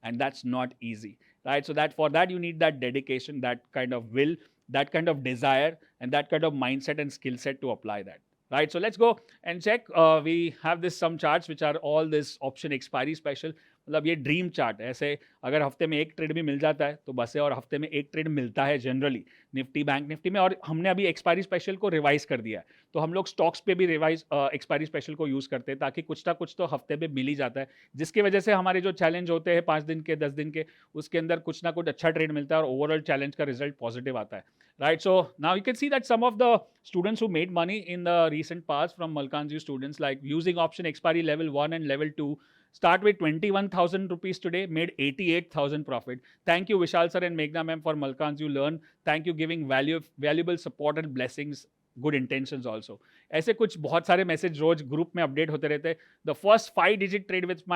and that's not easy, right? So that for that you need that dedication, that kind of will, that kind of desire, and that kind of mindset and skill set to apply that, right? So let's go and check. We have this some charts which are all this option expiry special. मतलब ये dream chart है। ऐसे अगर हफ्ते में एक trade भी मिल जाता है तो बस है, और हफ्ते में एक ट्रेड मिलता है जनरली निफ्टी बैंक निफ्टी में। और हमने अभी एक्सपायरी स्पेशल को रिवाइज कर दिया है, तो हम लोग स्टॉक्स पे भी रिवाइज एक्सपायरी स्पेशल को यूज़ करते हैं, ताकि कुछ ना कुछ तो हफ्ते में मिल ही जाता है, जिसकी वजह से हमारे जो चैलेंज होते हैं 5 दिन के 10 दिन के, उसके अंदर कुछ ना कुछ अच्छा ट्रेड मिलता है, और ओवरऑल चैलेंज का रिजल्ट पॉजिटिव आता है, right? So now you can see that some of the students who made money in the recent past from Malkan's students, like using option expiry level 1 and level 2, start with 21,000 rupees today, made 88,000 profit. Thank you Vishal sir and Meghna ma'am for Malkan's you learn. Thank you giving valuable support and blessings, good intentions also. ऐसे कुछ बहुत सारे message रोज group में update होते रहते हैं। The first 5 digit trade with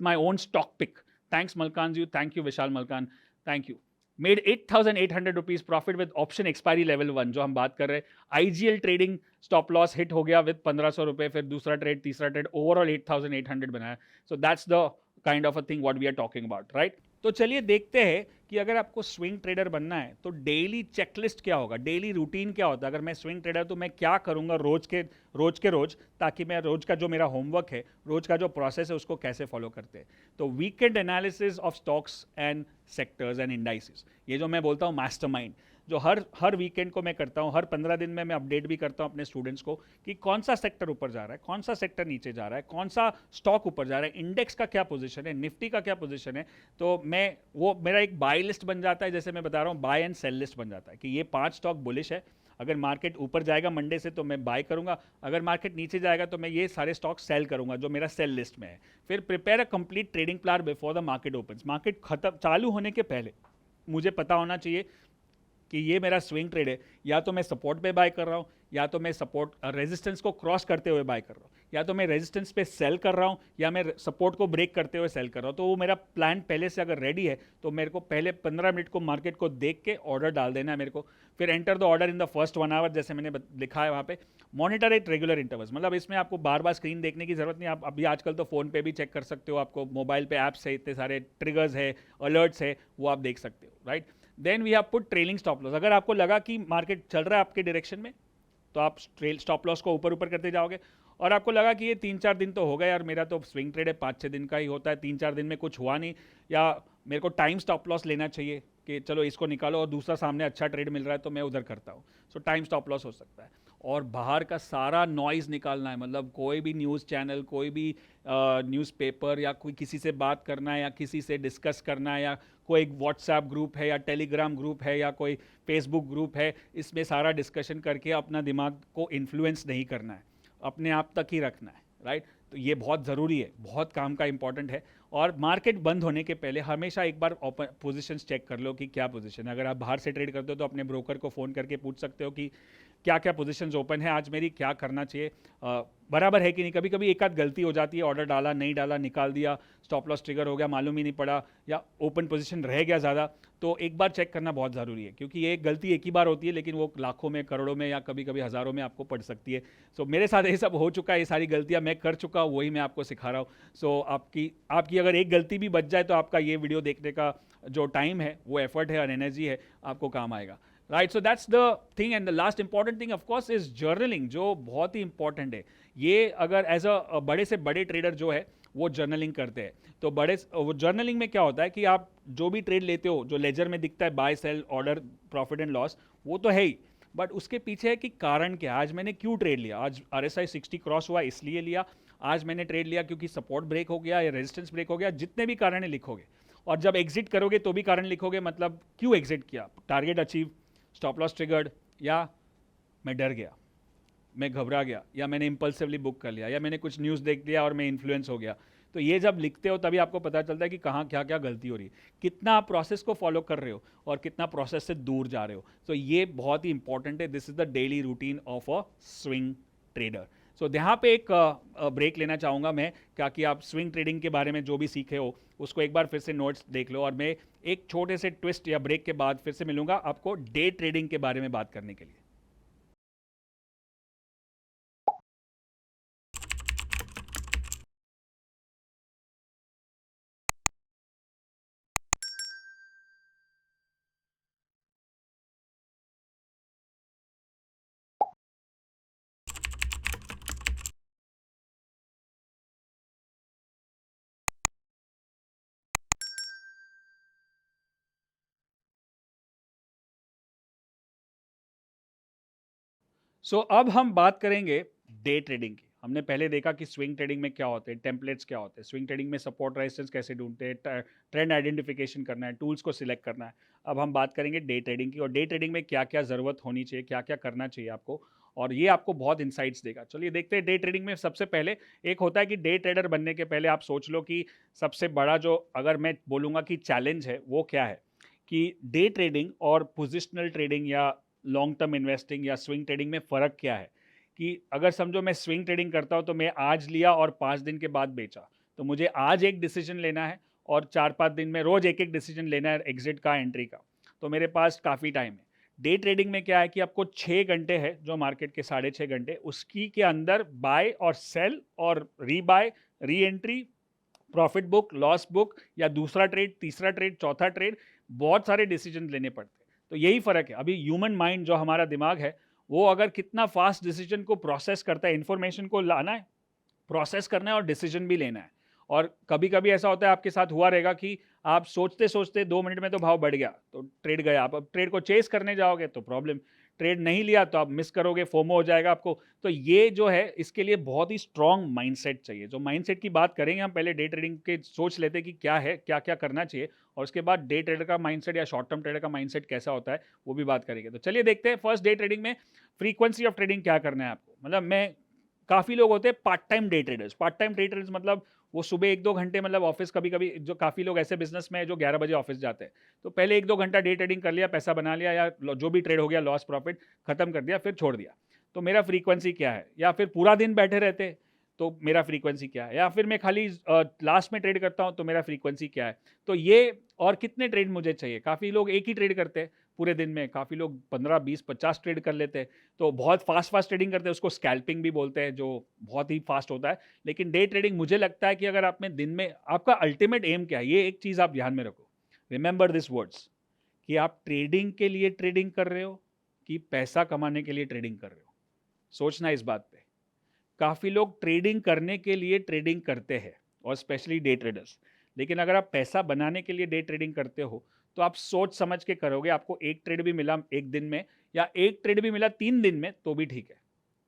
my own stock pick. Thanks Malkan's you, thank you Vishal Malkan, thank you. Made 8,800 rupees profit with option expiry level 1, जो हम बात कर रहे हैं। IGL trading stop loss hit हो गया विद 1500 रुपये, फिर दूसरा ट्रेड, तीसरा ट्रेड, ओवरऑल 8,800 बनाया। So that's the kind of a thing what we are talking about, right? तो चलिए देखते हैं कि अगर आपको स्विंग ट्रेडर बनना है तो डेली चेकलिस्ट क्या होगा, डेली रूटीन क्या होता है। अगर मैं स्विंग ट्रेडर तो मैं क्या करूंगा रोज के रोज, ताकि मैं रोज का जो मेरा होमवर्क है, रोज का जो प्रोसेस है, उसको कैसे फॉलो करते हैं। तो weekend analysis of stocks and sectors and indices, ये जो मैं बोलता हूँ मास्टरमाइंड, जो हर वीकेंड को मैं करता हूँ, हर 15 दिन में मैं अपडेट भी करता हूँ अपने स्टूडेंट्स को कि कौन सा सेक्टर ऊपर जा रहा है, कौन सा सेक्टर नीचे जा रहा है, कौन सा स्टॉक ऊपर जा रहा है, इंडेक्स का क्या पोजीशन है, निफ्टी का क्या पोजीशन है। तो वो मेरा एक बाय लिस्ट बन जाता है, जैसे मैं बता रहा हूँ बाय एंड सेल लिस्ट बन जाता है कि ये 5 स्टॉक बुलिश है, अगर मार्केट ऊपर जाएगा मंडे से तो मैं बाय करूंगा, अगर मार्केट नीचे जाएगा तो मैं ये सारे स्टॉक सेल करूंगा जो मेरा सेल लिस्ट में है। फिर prepare a complete trading plan before the market opens. Market चालू होने के पहले मुझे पता होना चाहिए कि ये मेरा स्विंग ट्रेड है, या तो मैं सपोर्ट पे बाय कर रहा हूँ, या तो मैं सपोर्ट रेजिस्टेंस को क्रॉस करते हुए बाय कर रहा हूँ, या तो मैं रेजिस्टेंस पे सेल कर रहा हूँ, या मैं सपोर्ट को ब्रेक करते हुए सेल कर रहा हूँ। तो वो मेरा प्लान पहले से अगर रेडी है तो मेरे को पहले 15 मिनट को मार्केट को देख के ऑर्डर डाल देना है मेरे को। फिर enter the order in the first 1 hour, जैसे मैंने लिखा है वहाँ पे। मॉनिटर एट रेगुलर इंटरवल्स, मतलब इसमें आपको बार बार स्क्रीन देखने की जरूरत नहीं। आप अभी आजकल तो फोन पे भी चेक कर सकते हो, आपको मोबाइल पे ऐप्स है, इतने सारे ट्रिगर्स है, अलर्ट्स है, वो आप देख सकते हो, right? Then we have put trailing stop loss. अगर आपको लगा कि मार्केट चल रहा है आपके डायरेक्शन में तो आप स्टॉप लॉस को ऊपर करते जाओगे, और आपको लगा कि ये 3-4 दिन तो हो गए यार, मेरा तो स्विंग ट्रेड है, 5-6 दिन का ही होता है, 3-4 दिन में कुछ हुआ नहीं, या मेरे को टाइम स्टॉप लॉस लेना चाहिए कि चलो इसको निकालो और दूसरा सामने अच्छा ट्रेड मिल रहा है तो मैं उधर करता हूँ। सो टाइम स्टॉप लॉस हो सकता है। और बाहर का सारा नॉइज़ निकालना है, मतलब कोई भी न्यूज़ चैनल, कोई भी न्यूज़पेपर, या कोई किसी से बात करना है, या किसी से डिस्कस करना है, या कोई व्हाट्सएप ग्रुप है, या टेलीग्राम ग्रुप है, या कोई फेसबुक ग्रुप है, इसमें सारा डिस्कशन करके अपना दिमाग को इन्फ्लुएंस नहीं करना है, अपने आप तक ही रखना है, राइट? तो ये बहुत ज़रूरी है, बहुत काम का इंपॉर्टेंट है। और मार्केट बंद होने के पहले हमेशा एक बार पोजीशंस चेक कर लो कि क्या पोजीशन है। अगर आप बाहर से ट्रेड करते हो तो अपने ब्रोकर को फ़ोन करके पूछ सकते हो कि क्या क्या पोजीशंस ओपन है, आज मेरी क्या करना चाहिए, बराबर है कि नहीं। कभी कभी एक आध गलती हो जाती है, ऑर्डर डाला नहीं डाला, निकाल दिया, स्टॉप लॉस ट्रिगर हो गया, मालूम ही नहीं पड़ा, या ओपन पोजीशन रह गया ज़्यादा, तो एक बार चेक करना बहुत ज़रूरी है, क्योंकि ये गलती एक ही बार होती है, लेकिन वो लाखों में, करोड़ों में, या कभी कभी हज़ारों में आपको पड़ सकती है। सो मेरे साथ ये सब हो चुका है, ये सारी गलतियाँ मैं कर चुका हूँ, वही मैं आपको सिखा रहा हूँ। सो आपकी आपकी अगर एक गलती भी बच जाए तो आपका ये वीडियो देखने का जो टाइम है, वो एफर्ट है और एनर्जी है, आपको काम आएगा। Right, so that's the thing. And the last important thing of course is journaling, जो बहुत ही इंपॉर्टेंट है। ये अगर एज अ बड़े से बड़े ट्रेडर जो है वो जर्नलिंग करते हैं, तो वो जर्नलिंग में क्या होता है कि आप जो भी ट्रेड लेते हो, जो लेजर में दिखता है, buy sell order profit and loss, वो तो है ही, बट उसके पीछे है कि कारण क्या है। आज मैंने क्यों ट्रेड लिया, आज RSI 60 क्रॉस हुआ इसलिए लिया, आज मैंने ट्रेड लिया क्योंकि सपोर्ट ब्रेक हो गया या रेजिस्टेंस ब्रेक हो गया, जितने भी कारण है लिखोगे। और जब एग्जिट करोगे तो भी कारण लिखोगे, मतलब क्यों एग्जिट किया, target achieve, stop loss triggered, या मैं डर गया, मैं घबरा गया, या मैंने इंपल्सिवली बुक कर लिया, या मैंने कुछ न्यूज़ देख लिया और मैं इन्फ्लुएंस हो गया। तो ये जब लिखते हो तभी आपको पता चलता है कि कहाँ क्या क्या गलती हो रही है, कितना आप प्रोसेस को फॉलो कर रहे हो और कितना प्रोसेस से दूर जा रहे हो। तो ये बहुत ही इंपॉर्टेंट है। This is the daily routine of a swing trader. So यहाँ पे एक ब्रेक लेना चाहूँगा मैं, क्या कि आप स्विंग ट्रेडिंग के बारे में जो भी सीखे हो उसको एक बार फिर से नोट्स देख लो, और मैं एक छोटे से ट्विस्ट या ब्रेक के बाद फिर से मिलूंगा आपको डे ट्रेडिंग के बारे में बात करने के लिए। सो अब हम बात करेंगे डे ट्रेडिंग की। हमने पहले देखा कि स्विंग ट्रेडिंग में क्या होते हैं, टेम्पलेट्स क्या होते हैं, स्विंग ट्रेडिंग में सपोर्ट रेजिस्टेंस कैसे ढूंढते हैं, ट्रेंड आइडेंटिफिकेशन करना है, टूल्स को सिलेक्ट करना है। अब हम बात करेंगे डे ट्रेडिंग की, और डे ट्रेडिंग में क्या क्या ज़रूरत होनी चाहिए, क्या क्या करना चाहिए आपको, और ये आपको बहुत इंसाइट्स देगा। चलिए देखते हैं डे ट्रेडिंग में। सबसे पहले एक होता है कि डे ट्रेडर बनने के पहले आप सोच लो कि सबसे बड़ा जो, अगर मैं बोलूँगा कि चैलेंज है, वो क्या है, कि डे ट्रेडिंग और पोजिशनल ट्रेडिंग या लॉन्ग टर्म इन्वेस्टिंग या स्विंग ट्रेडिंग में फ़र्क क्या है। कि अगर समझो मैं स्विंग ट्रेडिंग करता हूँ तो मैं आज लिया और 5 दिन के बाद बेचा, तो मुझे आज एक डिसीजन लेना है और 4-5 दिन में रोज एक एक डिसीजन लेना है एग्जिट का, एंट्री का, तो मेरे पास काफ़ी टाइम है। डे ट्रेडिंग में क्या है कि आपको 6 घंटे है, जो मार्केट के 6.5 घंटे, उसकी के अंदर बाय और सेल और rebuy, re entry, profit book, loss book, या दूसरा ट्रेड, तीसरा ट्रेड, चौथा ट्रेड, बहुत सारे डिसीजन लेने पड़ते हैं। तो यही फ़र्क है। अभी ह्यूमन माइंड, जो हमारा दिमाग है, वो अगर कितना फास्ट डिसीजन को प्रोसेस करता है, इन्फॉर्मेशन को लाना है, प्रोसेस करना है और डिसीजन भी लेना है। और कभी कभी ऐसा होता है, आपके साथ हुआ रहेगा कि आप सोचते सोचते 2 मिनट में तो भाव बढ़ गया, तो ट्रेड गया, आप अब ट्रेड को चेस करने जाओगे तो प्रॉब्लम, ट्रेड नहीं लिया तो आप मिस करोगे, फोमो हो जाएगा आपको। तो ये जो है, इसके लिए बहुत ही स्ट्रांग माइंडसेट चाहिए। जो माइंडसेट की बात करेंगे हम, पहले डे ट्रेडिंग के सोच लेते हैं कि क्या है, क्या क्या करना चाहिए, और उसके बाद डे ट्रेडर का माइंडसेट या शॉर्ट टर्म ट्रेडर का माइंडसेट कैसा होता है, वो भी बात करेंगे। तो चलिए देखते हैं फर्स्ट डे ट्रेडिंग में फ्रीक्वेंसी ऑफ ट्रेडिंग क्या करना है आपको। मतलब मैं, काफ़ी लोग होते हैं part time day traders. Part time day traders मतलब वो सुबह 1-2 घंटे, मतलब ऑफिस, कभी कभी जो काफ़ी लोग ऐसे बिजनेस में है जो 11 बजे ऑफिस जाते हैं, तो पहले 1-2 घंटा डे ट्रेडिंग कर लिया, पैसा बना लिया, या जो भी ट्रेड हो गया, लॉस प्रॉफिट खत्म कर दिया, फिर छोड़ दिया। तो मेरा फ्रीक्वेंसी क्या है, या फिर पूरा दिन बैठे रहते, तो मेरा फ्रीक्वेंसी क्या है, या फिर मैं खाली लास्ट में ट्रेड करता हूँ, तो मेरा फ्रीक्वेंसी क्या है। तो ये, और कितने ट्रेड मुझे चाहिए। काफ़ी लोग एक ही ट्रेड करते हैं पूरे दिन में, काफ़ी लोग 15, 20, 50 ट्रेड कर लेते हैं, तो बहुत फास्ट ट्रेडिंग करते हैं, उसको स्कैल्पिंग भी बोलते हैं, जो बहुत ही फास्ट होता है। लेकिन डे ट्रेडिंग, मुझे लगता है कि अगर आप में दिन में, आपका अल्टीमेट एम क्या है, ये एक चीज़ आप ध्यान में रखो, रिमेंबर दिस वर्ड्स, कि आप ट्रेडिंग के लिए ट्रेडिंग कर रहे हो कि पैसा कमाने के लिए ट्रेडिंग कर रहे हो। सोचना इस बात पे। काफ़ी लोग ट्रेडिंग करने के लिए ट्रेडिंग करते हैं, और स्पेशली डे ट्रेडर्स। लेकिन अगर आप पैसा बनाने के लिए डे ट्रेडिंग करते हो, तो आप सोच समझ के करोगे। आपको एक ट्रेड भी मिला एक दिन में, या एक ट्रेड भी मिला 3 दिन में, तो भी ठीक है,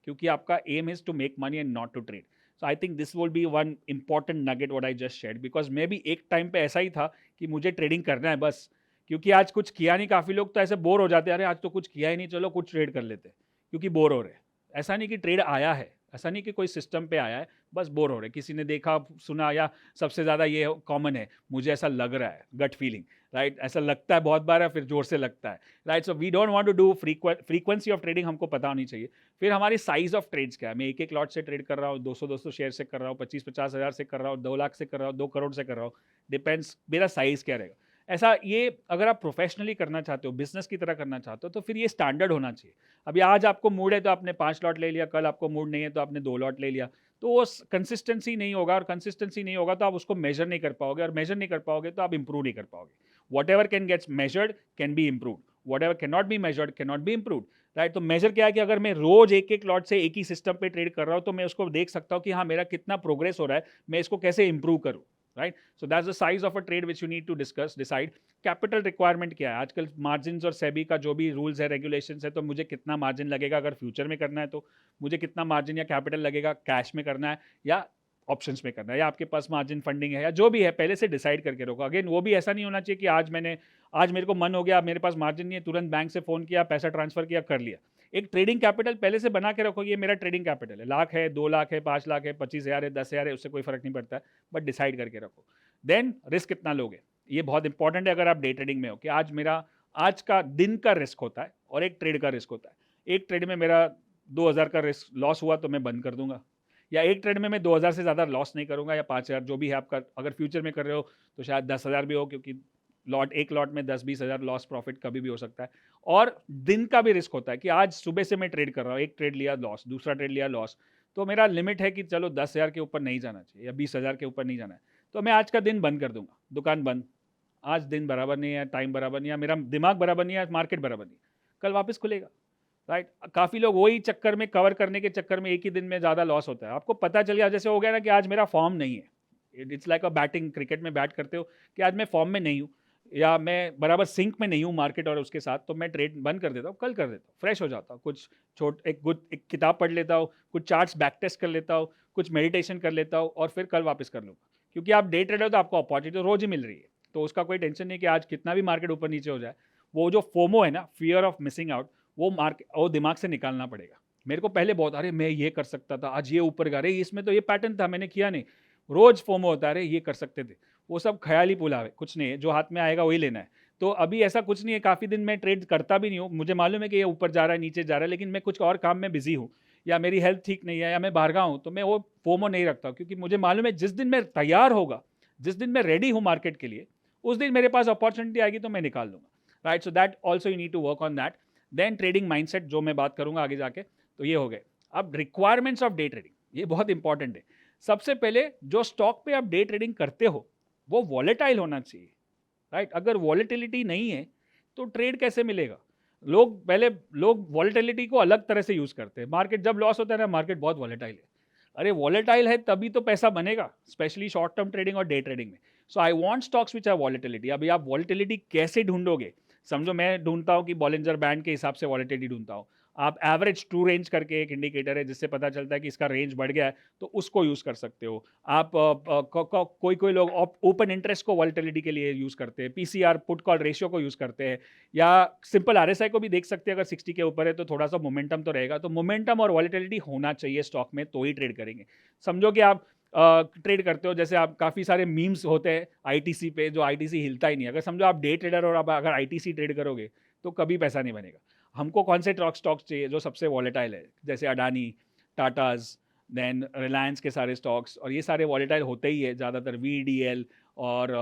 क्योंकि आपका aim is to make money and not to trade. So I think this will be one important nugget what I just shared, because मैं भी एक टाइम पे ऐसा ही था कि मुझे ट्रेडिंग करना है बस, क्योंकि आज कुछ किया नहीं। काफ़ी लोग तो ऐसे बोर हो जाते हैं, अरे आज तो कुछ किया ही नहीं, चलो कुछ ट्रेड कर लेते हैं, क्योंकि बोर हो रहे हैं। ऐसा नहीं कि ट्रेड आया है, ऐसा नहीं कि कोई सिस्टम पे आया है, बस बोर हो रहे, किसी ने देखा सुना, या सबसे ज़्यादा ये कॉमन है, मुझे ऐसा लग रहा है, गट फीलिंग, राइट, ऐसा लगता है बहुत बार है, फिर जोर से लगता है, right. So we don't want to do frequency of trading, हमको पता होनी चाहिए। फिर हमारी साइज ऑफ ट्रेड्स क्या है, मैं एक लॉट से ट्रेड कर रहा हूँ, 200 शेयर से कर रहा हूँ, 25-50 हज़ार से कर रहा हूँ, 2 लाख से कर रहा हूँ, 2 करोड़ से कर रहा हूँ, डिपेंड्स मेरा साइज क्या रहेगा। ऐसा ये अगर आप प्रोफेशनली करना चाहते हो, बिजनेस की तरह करना चाहते हो, तो फिर ये स्टैंडर्ड होना चाहिए। अभी आज आपको मूड है तो आपने 5 लॉट ले लिया, कल आपको मूड नहीं है तो आपने 2 लॉट ले लिया, तो वो कंसिस्टेंसी नहीं होगा, और कंसिस्टेंसी नहीं होगा तो आप उसको मेजर नहीं कर पाओगे, और मेजर नहीं कर पाओगे तो आप इंप्रूव नहीं कर पाओगे। Whatever can gets measured can be improve, whatever can not be measured can not be improve, right. तो मेजर क्या है कि अगर मैं रोज एक लॉट से एक ही सिस्टम पे ट्रेड कर रहा हूँ, तो मैं उसको देख सकता हूँ कि हाँ मेरा कितना प्रोग्रेस हो रहा है, मैं इसको कैसे इंप्रूव करूँ, right. So that's the size of a trade which you need to discuss, decide. Capital requirement क्या है, आजकल मार्जिन और सेबी का जो भी रूल्स है, रेगुलेशंस है, तो मुझे कितना मार्जिन लगेगा अगर फ्यूचर में करना है, तो मुझे कितना मार्जिन या कैपिटल लगेगा, कैश में करना है या ऑप्शंस में करना है, या आपके पास मार्जिन फंडिंग है, या जो भी है पहले से डिसाइड करके रखो। अगेन वो भी ऐसा नहीं होना चाहिए कि आज मेरे को मन हो गया, मेरे पास मार्जिन नहीं है, तुरंत बैंक से फ़ोन किया, पैसा ट्रांसफ़र किया, कर लिया। एक ट्रेडिंग कैपिटल पहले से बना के रखो, ये मेरा ट्रेडिंग कैपिटल है, लाख है, 2 लाख है, 5 लाख है, 25,000 है, 10,000 है, उससे कोई फ़र्क नहीं पड़ता है, बट डिसाइड करके रखो। देन रिस्क कितना लोगे, ये बहुत इंपॉर्टेंट है अगर आप डे ट्रेडिंग में हो, कि आज का दिन का रिस्क होता है और एक ट्रेड का रिस्क होता है। एक ट्रेड में मेरा 2,000 का रिस्क लॉस हुआ तो मैं बंद कर दूंगा, या एक ट्रेड में मैं 2,000 से ज़्यादा लॉस नहीं करूंगा, या 5,000 जो भी है आपका। अगर फ्यूचर में कर रहे हो तो शायद 10,000 भी हो, क्योंकि एक लॉट में 10-20 हज़ार लॉस प्रॉफिट कभी भी हो सकता है। और दिन का भी रिस्क होता है कि आज सुबह से मैं ट्रेड कर रहा हूँ, एक ट्रेड लिया लॉस, दूसरा ट्रेड लिया लॉस, तो मेरा लिमिट है कि चलो 10,000 के ऊपर नहीं जाना चाहिए, या 20,000 के ऊपर नहीं जाना है, तो मैं आज का दिन बंद कर दूंगा, दुकान बंद। आज दिन बराबर नहीं है, टाइम बराबर नहीं है, मेरा दिमाग बराबर नहीं है, मार्केट बराबर नहीं है, कल वापस खुलेगा, राइट। काफ़ी लोग वही चक्कर में, कवर करने के चक्कर में एक ही दिन में ज़्यादा लॉस होता है। आपको पता चल गया, जैसे हो गया ना कि आज मेरा फॉर्म नहीं है, it's like a batting, cricket में बैट करते हो कि आज मैं फॉर्म में नहीं हूँ, या मैं बराबर सिंक में नहीं हूँ मार्केट और उसके साथ, तो मैं ट्रेड बंद कर देता हूँ, कल कर देता हूँ, फ्रेश हो जाता हूँ, कुछ एक किताब पढ़ लेता हूँ, कुछ चार्ट्स बैक टेस्ट कर लेता हूँ, कुछ मेडिटेशन कर लेता हूँ, और फिर कल वापस कर लूँगा। क्योंकि आप डे ट्रेडर हो तो आपको अपॉर्चुनिटी रोज ही मिल रही है, तो उसका कोई टेंशन नहीं कि आज कितना भी मार्केट ऊपर नीचे हो जाए। वो जो फोमो है ना, फियर ऑफ मिसिंग आउट, वो दिमाग से निकालना पड़ेगा। मेरे को पहले बहुत, अरे मैं ये कर सकता था, आज ये ऊपर गया, अरे इसमें तो ये पैटर्न था, मैंने किया नहीं, रोज फोमो होता है, अरे ये कर सकते थे। वो सब ख्याली पुलाव है, कुछ नहीं है, जो हाथ में आएगा वही लेना है। तो अभी ऐसा कुछ नहीं है, काफ़ी दिन मैं ट्रेड करता भी नहीं हूँ, मुझे मालूम है कि ये ऊपर जा रहा है, नीचे जा रहा है, लेकिन मैं कुछ और काम में बिजी हूँ, या मेरी हेल्थ ठीक नहीं है, या मैं बाहर हूँ, तो मैं वो फोमो नहीं रखता, क्योंकि मुझे मालूम है जिस दिन मैं तैयार होगा, जिस दिन मैं रेडी हूँ मार्केट के लिए, उस दिन मेरे पास अपॉर्चुनिटी आएगी तो मैं निकाल लूँगा, right. So that also you need to work on that. Then trading mindset, जो मैं बात करूँगा आगे जाके, तो ये हो गए। अब रिक्वायरमेंट्स ऑफ डे ट्रेडिंग, ये बहुत इंपॉर्टेंट है। सबसे पहले जो स्टॉक पे आप डे ट्रेडिंग करते हो वो वॉलेटाइल होना चाहिए, राइट। अगर वॉलेटिलिटी नहीं है तो ट्रेड कैसे मिलेगा। लोग वॉलेटिलिटी को अलग तरह से यूज़ करते हैं। मार्केट जब लॉस होता है ना, मार्केट बहुत वॉलेटाइल है, अरे वॉलेटाइल है तभी तो पैसा बनेगा, स्पेशली शॉर्ट टर्म ट्रेडिंग और डे ट्रेडिंग में। So I want stocks which are volatility. अभी आप वॉलेटिलिटी कैसे ढूंढोगे, समझो मैं ढूंढता हूँ कि बॉलिंजर बैंड के हिसाब से वॉलेटिलिटी ढूंढता हूँ। आप एवरेज ट्रू रेंज करके एक इंडिकेटर है जिससे पता चलता है कि इसका रेंज बढ़ गया है, तो उसको यूज़ कर सकते हो आप। कोई लोग ओपन इंटरेस्ट को वॉलेटिलिटी के लिए यूज़ करते हैं, पीसीआर पुट कॉल रेशियो को यूज़ करते हैं, या सिंपल आरएसआई को भी देख सकते हैं। अगर 60 के ऊपर है तो थोड़ा सा मोमेंटम तो रहेगा, तो मोमेंटम और वॉलेटिलिटी होना चाहिए स्टॉक में, तो ही ट्रेड करेंगे। समझो कि आप ट्रेड करते हो, जैसे आप काफ़ी सारे मीम्स होते हैं आईटीसी पे, जो आईटीसी हिलता ही नहीं। अगर समझो आप डे ट्रेडर और आप अगर आईटीसी ट्रेड करोगे तो कभी पैसा नहीं बनेगा। हमको कौन से स्टॉक्स चाहिए जो सबसे वॉलेटाइल है, जैसे अडानी, टाटाज, देन रिलायंस के सारे स्टॉक्स, और ये सारे वॉलेटाइल होते ही है ज़्यादातर। VDL और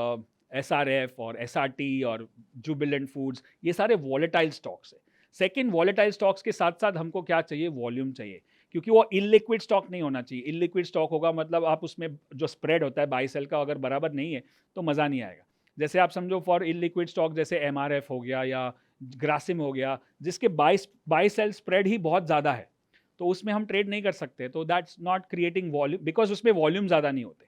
SRF और SRT और जुबिलेंट फूड्स, ये सारे वॉलेटाइल स्टॉक्स है। सेकंड, वॉलेटाइल स्टॉक्स के साथ साथ हमको क्या चाहिए, वॉल्यूम चाहिए, क्योंकि वो इलिक्विड स्टॉक नहीं होना चाहिए। इलिक्विड स्टॉक होगा मतलब आप उसमें जो स्प्रेड होता है बाई सेल का, अगर बराबर नहीं है तो मज़ा नहीं आएगा। जैसे आप समझो फॉर इलिक्विड स्टॉक, जैसे MRF हो गया या ग्रासिम हो गया, जिसके बाई सेल स्प्रेड ही बहुत ज़्यादा है, तो उसमें हम ट्रेड नहीं कर सकते। तो that's not creating volume, because उसमें वॉल्यूम ज़्यादा नहीं होते।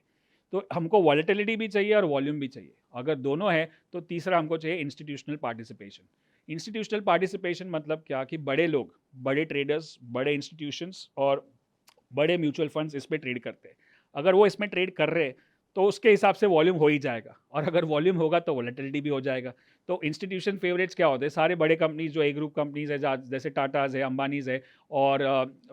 तो हमको वॉलेटिलिटी भी चाहिए और वॉल्यूम भी चाहिए। अगर दोनों है तो तीसरा हमको चाहिए इंस्टीट्यूशनल पार्टिसिपेशन। इंस्टीट्यूशनल पार्टिसिपेशन मतलब क्या, कि बड़े लोग, बड़े ट्रेडर्स, बड़े इंस्टीट्यूशंस और बड़े म्यूचुअल फंड्स इस पर ट्रेड करते हैं। अगर वो इसमें ट्रेड कर रहे हैं तो उसके हिसाब से वॉल्यूम हो ही जाएगा, और अगर वॉल्यूम होगा तो वॉलेटिलिटी भी हो जाएगा। तो इंस्टीट्यूशन फेवरेट्स क्या होते हैं, सारे बड़े कंपनीज जो ए ग्रुप कंपनीज है, जैसे टाटाज है, अंबानीज है, और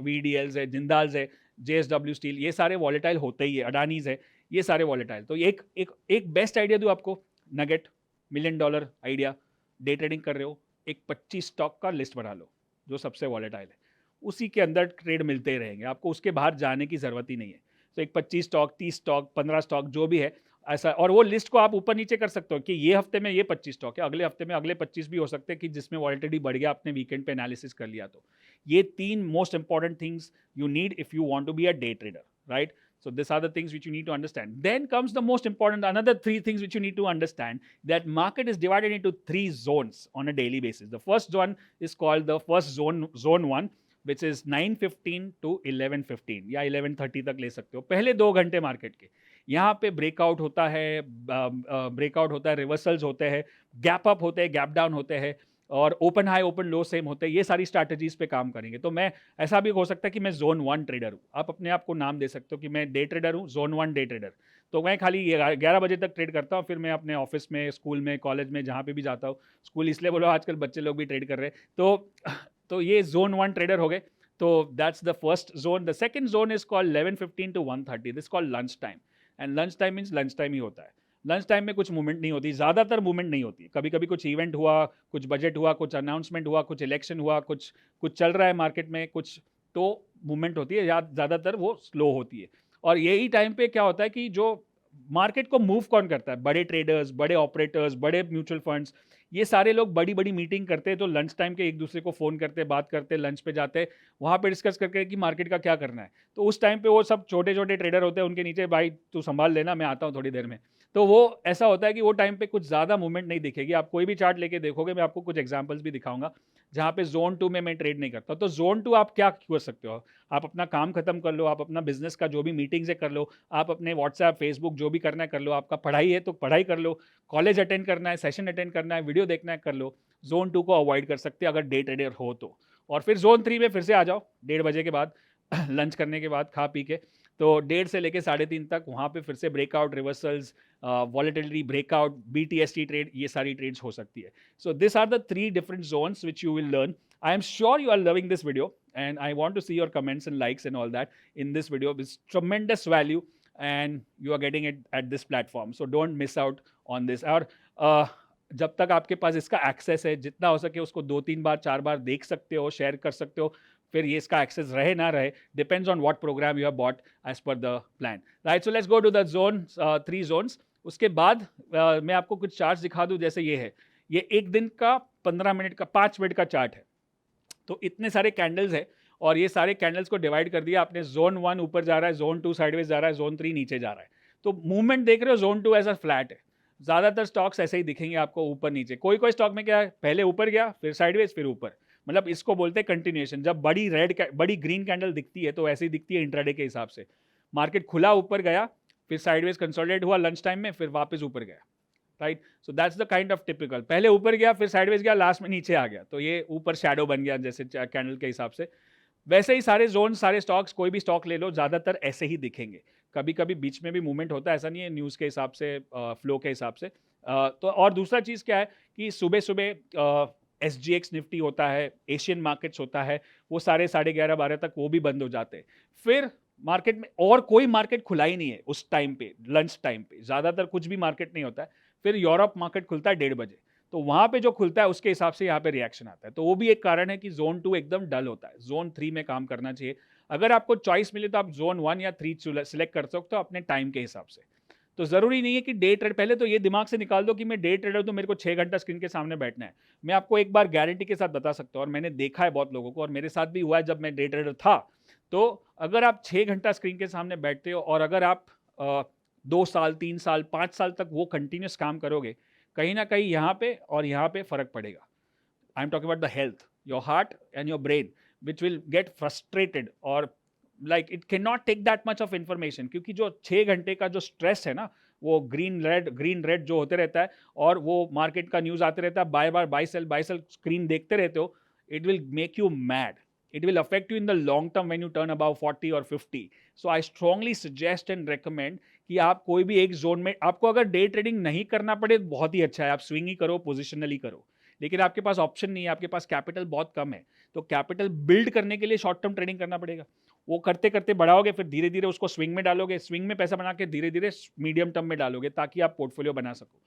VDLs है, जिंदाल्स है, JSW स्टील, ये सारे वॉलेटाइल होते ही है, अडानीज है, ये सारे वॉलेटाइल। तो एक एक एक बेस्ट आइडिया दूँ आपको, nugget, $1 million idea, day trading कर रहे हो, एक 25 स्टॉक का लिस्ट बना लो जो सबसे वॉलेटाइल है, उसी के अंदर ट्रेड मिलते ही रहेंगे आपको, उसके बाहर जाने की ज़रूरत ही नहीं है। तो एक 25 स्टॉक, 30 स्टॉक, 15 स्टॉक जो भी है ऐसा, और वो लिस्ट को आप ऊपर नीचे कर सकते हो कि ये हफ्ते में ये 25 स्टॉक है, अगले हफ्ते में अगले 25 भी हो सकते हैं कि जिसमें वॉलेटिलिटी बढ़ गया, आपने वीकेंड पे एनालिसिस कर लिया। तो ये 3 most important things you need if you want to be a day trader, right? So these are the things which you need to understand. Then comes the most important, another 3 things which you need to understand, that market is divided into 3 zones on a daily basis. The first one is called the first zone 1, which is 9:15 to 11:15 या 11:30 तक ले सकते हो, पहले 2 घंटे market के। यहाँ पे ब्रेकआउट होता है, रिवर्सल्स होते हैं, गैप अप होते हैं, गैप डाउन होते हैं, और ओपन हाई ओपन लो सेम होते हैं। ये सारी स्ट्रैटेजीज पे काम करेंगे। तो मैं, ऐसा भी हो सकता है कि मैं जोन 1 ट्रेडर हूँ, आप अपने आप को नाम दे सकते हो कि मैं डे ट्रेडर हूँ, जोन 1 डे ट्रेडर। तो मैं खाली 11 बजे तक ट्रेड करता हूँ, फिर मैं अपने ऑफिस में, स्कूल में, कॉलेज में, जहाँ पे भी जाता हूँ, स्कूल इसलिए बोलो आजकल बच्चे लोग भी ट्रेड कर रहे हैं, तो ये जोन 1 ट्रेडर हो गए। तो that's the first zone. The second zone is called 11:15 to 1:30, this called lunch time, and lunch time means lunch time ही होता है। लंच टाइम में कुछ मूवमेंट नहीं होती, ज़्यादातर मूवमेंट नहीं होती, कभी कभी कुछ इवेंट हुआ, कुछ बजट हुआ, कुछ अनाउंसमेंट हुआ, कुछ इलेक्शन हुआ, कुछ चल रहा है मार्केट में, कुछ तो मूवमेंट होती है, या ज़्यादातर वो स्लो होती है। और यही टाइम पे क्या होता है कि जो मार्केट को मूव कौन करता है, बड़े ट्रेडर्स, बड़े ऑपरेटर्स, बड़े म्यूचुअल फंड्स, ये सारे लोग बड़ी बड़ी मीटिंग करते हैं। तो लंच टाइम के एक दूसरे को फ़ोन करते, बात करते, लंच पे जाते, वहाँ पे डिस्कस करके कि मार्केट का क्या करना है। तो उस टाइम पे वो सब छोटे छोटे ट्रेडर होते हैं, उनके नीचे, भाई तू संभाल लेना, मैं आता हूँ थोड़ी देर में। तो वो ऐसा होता है कि वो टाइम पे कुछ ज़्यादा मूवमेंट नहीं दिखेगी। आप कोई भी चार्ट लेके देखोगे, मैं आपको कुछ एग्जांपल्स भी दिखाऊंगा जहाँ पे जोन 2 में मैं ट्रेड नहीं करता। तो जोन 2 आप क्या कर सकते हो, आप अपना काम खत्म कर लो, आप अपना बिजनेस का जो भी मीटिंग्स है कर लो, आप अपने व्हाट्सएप, फेसबुक जो भी करना है कर लो, आपका पढ़ाई है तो पढ़ाई कर लो, कॉलेज अटेंड करना है, सेशन अटेंड करना है, वीडियो देखना है कर लो। जोन 2 को अवॉइड कर सकते हैं अगर डे ट्रेडर हो तो। और फिर जोन 3 में फिर से आ जाओ 1:30 बजे के बाद, लंच करने के बाद, खा पी के, तो 1:30 से लेके 3:30 तक वहाँ पे फिर से breakout, reversals, volatility breakout, BTST trade, ये सारी ट्रेड्स हो सकती है। So this are the 3 different zones which you will learn. I am sure you are loving this video, and I want to see your comments and likes and all that in this video. It's tremendous value and you are getting it at this platform, so don't miss out on this. और जब तक आपके पास इसका access है, जितना हो सके उसको 2-3 बार 4 बार देख सकते हो, शेयर कर सकते हो, फिर ये इसका एक्सेस रहे ना रहे, depends on what programme you have bought as per the plan, right? So let's go to the zone 3 zones. उसके बाद मैं आपको कुछ चार्ट्स दिखा दूं, जैसे ये है, ये एक दिन का 15 मिनट का 5 मिनट का चार्ट है। तो इतने सारे कैंडल्स है, और ये सारे कैंडल्स को डिवाइड कर दिया आपने, जोन 1 ऊपर जा रहा है, जोन 2 साइडवेज जा रहा है, जोन 3 नीचे जा रहा है। तो मूवमेंट देख रहे हो, जोन 2 ऐसा फ्लैट है, ज़्यादातर स्टॉक्स ऐसे ही दिखेंगे आपको, ऊपर नीचे। कोई कोई स्टॉक में क्या है, पहले ऊपर गया, फिर साइडवेज, फिर ऊपर, मतलब इसको बोलते हैं कंटिन्यूएशन। जब बड़ी ग्रीन कैंडल दिखती है तो ऐसी ही दिखती है इंट्राडे के हिसाब से। मार्केट खुला, ऊपर गया, फिर साइडवेज कंसोलिडेट हुआ लंच टाइम में, फिर वापस ऊपर गया, right? So that's the kind of typical, पहले ऊपर गया, फिर साइडवेज गया, लास्ट में नीचे आ गया, तो ये ऊपर शैडो बन गया जैसे कैंडल के हिसाब से। वैसे ही सारे जोन, सारे स्टॉक्स, कोई भी स्टॉक ले लो, ज़्यादातर ऐसे ही दिखेंगे। कभी कभी बीच में भी मूवमेंट होता है, ऐसा नहीं है, न्यूज़ के हिसाब से, फ्लो के हिसाब से। तो और दूसरा चीज़ क्या है कि सुबह सुबह SGX निफ्टी होता है, एशियन मार्केट्स होता है, वो सारे 11:30-12 तक वो भी बंद हो जाते हैं। फिर मार्केट में और कोई मार्केट खुला ही नहीं है उस टाइम पे, लंच टाइम पे ज़्यादातर कुछ भी मार्केट नहीं होता है। फिर यूरोप मार्केट खुलता है 1:30 बजे, तो वहाँ पे जो खुलता है उसके हिसाब से यहाँ पे रिएक्शन आता है। तो वो भी एक कारण है कि जोन 2 एकदम डल होता है, जोन 3 में काम करना चाहिए। अगर आपको चॉइस मिले तो आप जोन 1 या 3 सिलेक्ट कर सकते हो अपने टाइम के हिसाब से। तो ज़रूरी नहीं है कि डे ट्रेड, पहले तो ये दिमाग से निकाल दो कि मैं डे ट्रेडर तो मेरे को 6 घंटा स्क्रीन के सामने बैठना है। मैं आपको एक बार गारंटी के साथ बता सकता हूँ, और मैंने देखा है बहुत लोगों को, और मेरे साथ भी हुआ है जब मैं डे ट्रेडर था। तो अगर आप 6 घंटा स्क्रीन के सामने बैठते हो, और अगर आप 2 साल, 3 साल, 5 साल तक वो कंटिन्यूस काम करोगे, कहीं ना कहीं यहाँ पे और यहाँ पे फ़र्क पड़ेगा। I am talking about the health, your heart and your brain which will get frustrated, और like it can not take that much of information, क्योंकि जो 6 घंटे का जो स्ट्रेस है ना, वो ग्रीन रेड जो होते रहता है, और वो मार्केट का न्यूज़ आते रहता है, बाय सेल स्क्रीन देखते रहते हो, it will make you mad, it will affect you in the long term when you turn above 40 or 50. So I strongly suggest and recommend कि आप कोई भी एक जोन में, आपको अगर डे ट्रेडिंग नहीं करना पड़े बहुत ही अच्छा है, आप स्विंग ही करो, पोजिशनली करो, लेकिन आपके पास ऑप्शन नहीं है, आपके पास कैपिटल बहुत कम है, तो कैपिटल बिल्ड करने के लिए शॉर्ट टर्म ट्रेडिंग करना पड़ेगा। वो करते करते बढ़ाओगे, फिर धीरे धीरे उसको स्विंग में डालोगे, स्विंग में पैसा बना के धीरे धीरे मीडियम टर्म में डालोगे ताकि आप पोर्टफोलियो बना सको।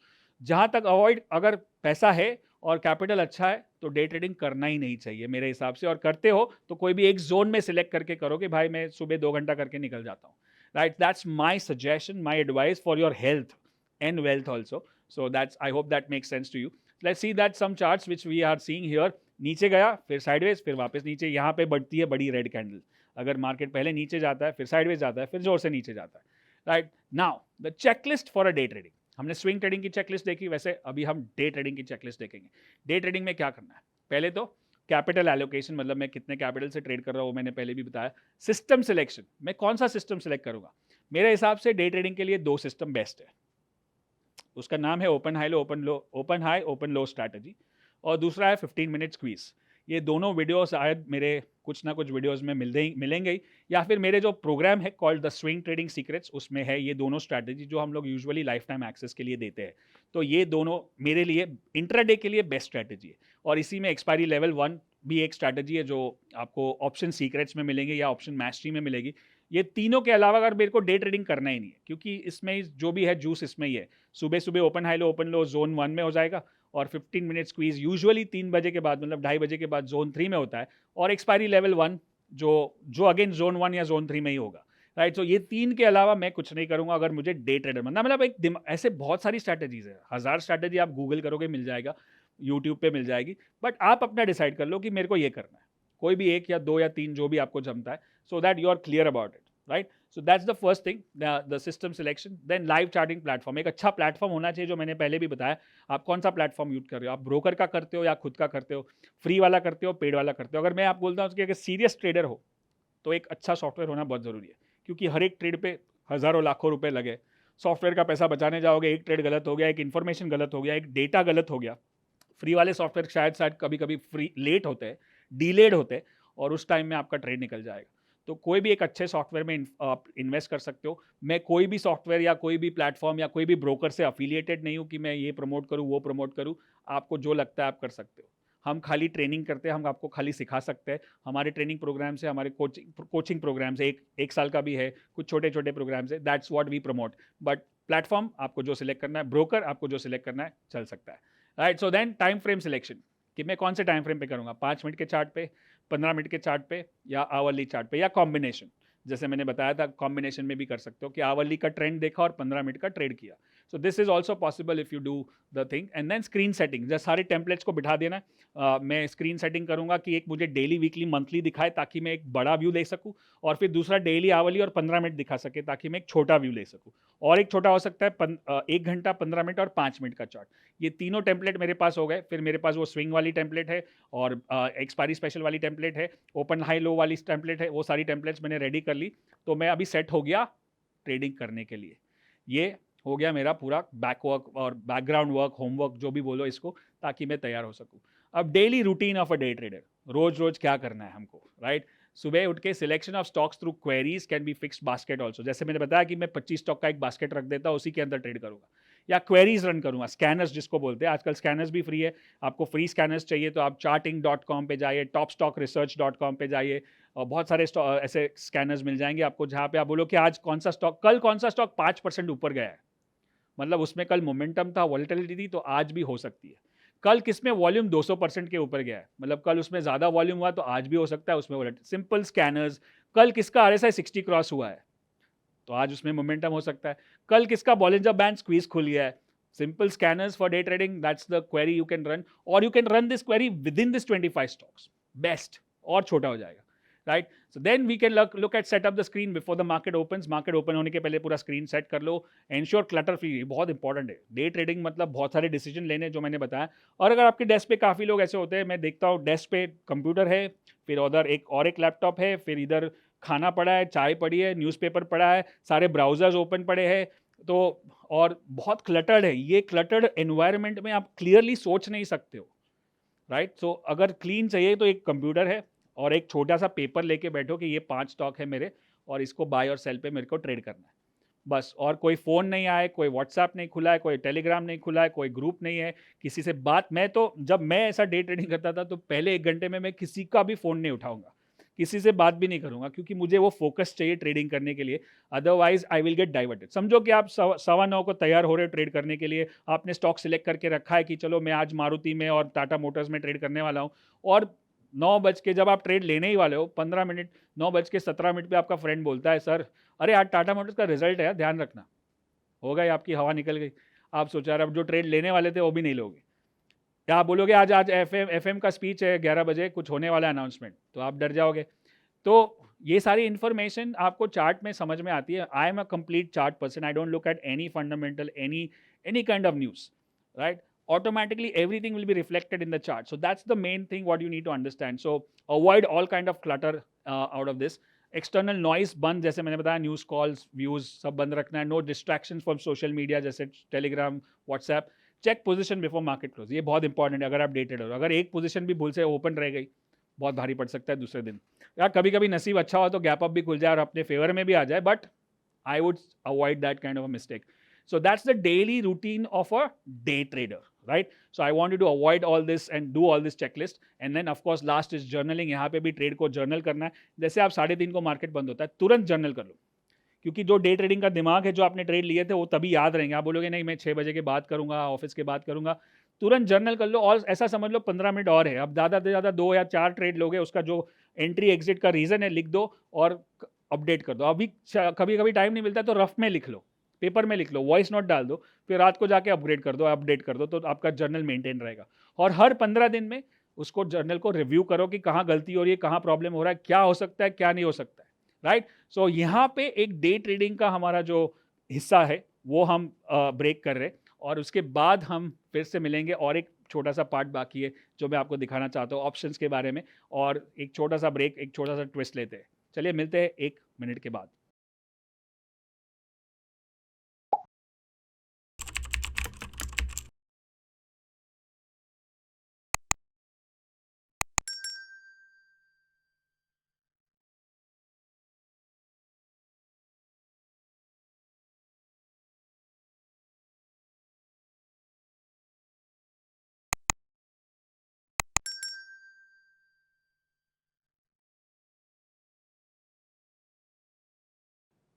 जहाँ तक अवॉइड, अगर पैसा है और कैपिटल अच्छा है तो डे ट्रेडिंग करना ही नहीं चाहिए मेरे हिसाब से, और करते हो तो कोई भी एक जोन में सिलेक्ट करके करो कि भाई मैं सुबह 2 घंटा करके निकल जाता हूँ, right? That's my suggestion, my advice for your health and wealth also. So that's, I hope that makes sense to you. Let's see that some charts which we are seeing here. नीचे गया, फिर sideways, फिर वापस नीचे, यहाँ पे बढ़ती है बड़ी रेड कैंडल। अगर मार्केट पहले नीचे जाता है, फिर साइडवेज जाता है, फिर जोर से नीचे जाता है, right? Now the checklist for a day trading. हमने स्विंग ट्रेडिंग की चेकलिस्ट देखी, वैसे अभी हम डे ट्रेडिंग की चेकलिस्ट देखेंगे। डे ट्रेडिंग में क्या करना है? पहले तो कैपिटल एलोकेशन, मतलब मैं कितने कैपिटल से ट्रेड कर रहा हूँ, मैंने पहले भी बताया। सिस्टम सिलेक्शन, मैं कौन सा सिस्टम सिलेक्ट करूँगा? मेरे हिसाब से डे ट्रेडिंग के लिए 2 सिस्टम बेस्ट है। उसका नाम है ओपन हाई लो, ओपन लो, ओपन हाई ओपन लो स्ट्रैटेजी, और दूसरा है 15 मिनट स्क्वीज। ये दोनों वीडियो शायद मेरे कुछ ना कुछ वीडियोस में मिलेंगे ही, या फिर मेरे जो प्रोग्राम है called the swing trading secrets, उसमें है ये दोनों स्ट्रैटेजी जो हम लोग यूजुअली लाइफ टाइम एक्सेस के लिए देते हैं। तो ये दोनों मेरे लिए इंट्राडे के लिए बेस्ट स्ट्रैटेजी है, और इसी में एक्सपायरी लेवल 1 भी एक स्ट्रैटेजी है जो आपको ऑप्शन सीक्रेट्स में मिलेंगे या ऑप्शन मैस्ट्री में मिलेगी। ये तीनों के अलावा अगर मेरे को डे ट्रेडिंग करना ही नहीं है, क्योंकि इसमें जो भी है जूस इसमें ही है। सुबह सुबह ओपन हाई लो, ओपन लो जोन 1 में हो जाएगा, और 15 मिनट स्क्वीज यूजुअली 3 बजे के बाद, मतलब 2:30 बजे के बाद जोन 3 में होता है, और एक्सपायरी लेवल 1 जो अगेन जोन 1 या जोन 3 में ही होगा, राइट? सो ये 3 के अलावा मैं कुछ नहीं करूंगा अगर मुझे डे ट्रेडर बनना। मतलब एक ऐसे बहुत सारी स्ट्रैटेजीज है, 1000 स्ट्रैटेजी आप गूगल करोगे मिल जाएगा, यूट्यूब पे मिल जाएगी, बट आप अपना डिसाइड कर लो कि मेरे को ये करना है, कोई भी 1 या 2 या 3 जो भी आपको जमता है, so that you are clear about it, right? So that's the first thing, the system selection. Then live charting platform, एक अच्छा प्लेटफॉर्म होना चाहिए, जो मैंने पहले भी बताया। आप कौन सा प्लेटफॉर्म यूज कर रहे हो? आप ब्रोकर का करते हो या खुद का करते हो? फ्री वाला करते हो, पेड वाला करते हो? अगर मैं आप बोलता हूँ कि अगर सीरियस ट्रेडर हो तो एक अच्छा सॉफ्टवेयर होना बहुत ज़रूरी है, क्योंकि हर एक ट्रेड पे हज़ारों लाखों रुपए लगे। सॉफ्टवेयर का पैसा बचाने जाओगे, एक ट्रेड गलत हो गया, एक इन्फॉर्मेशन गलत हो गया, एक डेटा गलत हो गया। फ्री वाले सॉफ्टवेयर शायद कभी कभी फ्री लेट होते हैं, डिलेड होते हैं, और उस टाइम में आपका ट्रेड निकल जाएगा। तो कोई भी एक अच्छे सॉफ्टवेयर में आप इन्वेस्ट कर सकते हो। मैं कोई भी सॉफ्टवेयर या कोई भी प्लेटफॉर्म या कोई भी ब्रोकर से अफिलिएटेड नहीं हूँ कि मैं ये प्रमोट करूँ वो प्रमोट करूँ। आपको जो लगता है आप कर सकते हो। हम खाली ट्रेनिंग करते हैं, हम आपको खाली सिखा सकते हैं। हमारे ट्रेनिंग प्रोग्राम से, हमारे कोचिंग प्रोग्राम से, एक साल का भी है, कुछ छोटे छोटे प्रोग्राम से, that's what we promote. But platform आपको जो सिलेक्ट करना है, ब्रोकर आपको जो सिलेक्ट करना है, चल सकता है, right? So then time frame selection, कि मैं कौन से टाइम फ्रेम पे करूँगा, 5 मिनट के चार्ट पे, 15 मिनट के चार्ट पे, या आवरली चार्ट पे, या कॉम्बिनेशन। जैसे मैंने बताया था, कॉम्बिनेशन में भी कर सकते हो कि आवरली का ट्रेंड देखा और 15 मिनट का ट्रेड किया। So this is also possible if you do the thing. And then screen setting, जैसे सारे टेम्पलेट्स को बिठा देना। मैं स्क्रीन सेटिंग करूंगा कि एक मुझे डेली, वीकली, मंथली दिखाए ताकि मैं एक बड़ा व्यू ले सकूं, और फिर दूसरा डेली, आवरली और 15 मिनट दिखा सके ताकि मैं एक छोटा व्यू ले सकूं। और एक छोटा हो सकता है 1 घंटा, 15 मिनट और 5 मिनट का चार्ट। ये तीनों टेम्पलेट मेरे पास हो गए। फिर मेरे पास वो स्विंग वाली टेम्पलेट है, और एक्सपायरी स्पेशल वाली टेम्पलेट है, ओपन हाई लो वाली टेम्पलेट है। वो सारी टेम्पलेट्स मैंने रेडी कर ली, तो मैं अभी सेट हो गया ट्रेडिंग करने के लिए। ये हो गया मेरा पूरा बैक वर्क और बैकग्राउंड वर्क, होमवर्क, जो भी बोलो इसको, ताकि मैं तैयार हो सकूं। अब daily routine of a day trader, रोज रोज क्या करना है हमको, राइट? सुबह उठ के selection of stocks through queries can be fixed basket also. जैसे मैंने बताया कि मैं 25 स्टॉक का एक बास्केट रख देता हूँ, उसी के अंदर ट्रेड करूंगा, या क्वेरीज रन करूंगा। स्कैनर्स जिसको बोलते हैं, आजकल स्कैनर्स भी फ्री है। आपको फ्री स्कैनर्स चाहिए तो आप charting.com पे जाइए, topstockresearch.com पे जाइए, और बहुत सारे ऐसे स्कैनर्स मिल जाएंगे आपको, जहाँ पे आप बोलो कि आज कौन सा स्टॉक, कल कौन सा स्टॉक 5% ऊपर गया है, मतलब उसमें कल मोमेंटम था, वॉलेटिलिटी थी, तो आज भी हो सकती है। कल किसमें वॉल्यूम 200% के ऊपर गया है, मतलब कल उसमें ज़्यादा वॉल्यूम हुआ, तो आज भी हो सकता है उसमें वॉलेटिलिटी। सिंपल स्कैनर्स, कल किसका RSI 60 क्रॉस हुआ है, तो आज उसमें मोमेंटम हो सकता है। कल किसका बॉलिंजर बैंड स्क्वीज खुल गया है। Simple scanners for day trading, that's the query you can run, और you can run this query with in this 25 stocks, best, और छोटा हो जाएगा, right? So then we can look at set up the screen before the market opens. Market open होने के पहले पूरा screen set कर लो। एंश्योर क्लटर फ्री, बहुत इंपॉर्टेंट है। डे ट्रेडिंग मतलब बहुत सारे डिसीजन लेने, जो मैंने बताया। और अगर आपके डेस्क पे काफ़ी लोग ऐसे होते हैं, मैं देखता हूँ डेस्क पे कंप्यूटर है, फिर उधर एक लैपटॉप है, फिर इधर खाना पड़ा है, चाय पड़ी है, न्यूज़पेपर पड़ा है, सारे ब्राउजर्स ओपन पड़े हैं, तो और बहुत क्लटर्ड है। ये क्लटर्ड एनवायरनमेंट में आप क्लियरली सोच नहीं सकते हो, राइट? सो अगर क्लीन चाहिए तो एक कंप्यूटर है और एक छोटा सा पेपर लेके बैठो कि ये 5 स्टॉक है मेरे, और इसको बाय और सेल पे मेरे को ट्रेड करना है, बस। और कोई फ़ोन नहीं आए, कोई व्हाट्सएप नहीं खुला है, कोई टेलीग्राम नहीं खुला है, कोई ग्रुप नहीं है, किसी से बात। मैं तो जब मैं ऐसा डे ट्रेडिंग करता था तो पहले 1 घंटे में मैं किसी का भी फ़ोन नहीं उठाऊंगा, किसी से बात भी नहीं करूंगा, क्योंकि मुझे वो फोकस चाहिए ट्रेडिंग करने के लिए, otherwise I will get diverted. समझो कि आप 9:15 को तैयार हो रहे हो ट्रेड करने के लिए, आपने स्टॉक सिलेक्ट करके रखा है कि चलो मैं आज मारुति में और टाटा मोटर्स में ट्रेड करने वाला हूँ, और 9 बज के जब आप ट्रेड लेने ही वाले हो, 15 मिनट, 9:17 पे आपका फ्रेंड बोलता है, सर अरे आज टाटा मोटर्स का रिजल्ट है यार, ध्यान रखना। हो गई आपकी हवा निकल गई। आप सोचा अब जो ट्रेड लेने वाले थे वो भी नहीं लोगे। क्या आप बोलोगे आज आज एफएम का स्पीच है 11 बजे, कुछ होने वाला अनाउंसमेंट, तो आप डर जाओगे। तो ये सारी इन्फॉर्मेशन आपको चार्ट में समझ में आती है। I am a complete chart person, I don't look at any fundamental, any kind of news, right? Automatically everything will be reflected in the chart. So that's the main thing what you need to understand. So avoid all kind of clutter out of this. External noise बंद, जैसे मैंने बताया, news calls, views सब बंद रखना है। No distraction from social media जैसे Telegram, WhatsApp. Check position before market close, ये बहुत इंपॉर्टेंट है। अगर आप डे ट्रेडर हो, अगर एक पोजीशन भी भूल से ओपन रह गई, बहुत भारी पड़ सकता है दूसरे दिन। यार कभी कभी नसीब अच्छा हो तो गैप अप भी खुल जाए और अपने फेवर में भी आ जाए, but I would avoid that kind of a mistake. So that's the daily routine of a day trader, right? So I want you to avoid all this and do all this checklist. And then of course last is journaling. यहाँ पे भी trade को journal करना है। जैसे आप 3:30 को market बंद होता है, तुरंत जर्नल कर लो, क्योंकि जो डे ट्रेडिंग का दिमाग है, जो आपने ट्रेड लिए थे वो तभी याद रहेंगे। आप बोलोगे नहीं मैं 6 बजे के बाद करूंगा, ऑफिस के बाद करूंगा, तुरंत जर्नल कर लो। और ऐसा समझ लो 15 मिनट और है, अब ज़्यादा से ज़्यादा 2 या 4 ट्रेड लोगे, उसका जो एंट्री एग्जिट का रीज़न है लिख दो और अपडेट कर दो। अभी कभी कभी टाइम नहीं मिलता तो रफ में लिख लो, पेपर में लिख लो, वॉइस नोट डाल दो, फिर रात को जाके अपडेट कर दो, तो आपका जर्नल मेंटेन रहेगा। और हर 15 दिन में उसको जर्नल को रिव्यू करो कि कहाँ गलती हो रही है, कहाँ प्रॉब्लम हो रहा है, क्या हो सकता है, क्या नहीं हो सकता है, राइट? सो यहाँ पे एक डे ट्रेडिंग का हमारा जो हिस्सा है वो हम ब्रेक कर रहे हैं, और उसके बाद हम फिर से मिलेंगे। और एक छोटा सा पार्ट बाकी है जो मैं आपको दिखाना चाहता हूँ ऑप्शंस के बारे में, और एक छोटा सा ब्रेक, एक छोटा सा ट्विस्ट लेते हैं। चलिए मिलते हैं 1 मिनट के बाद।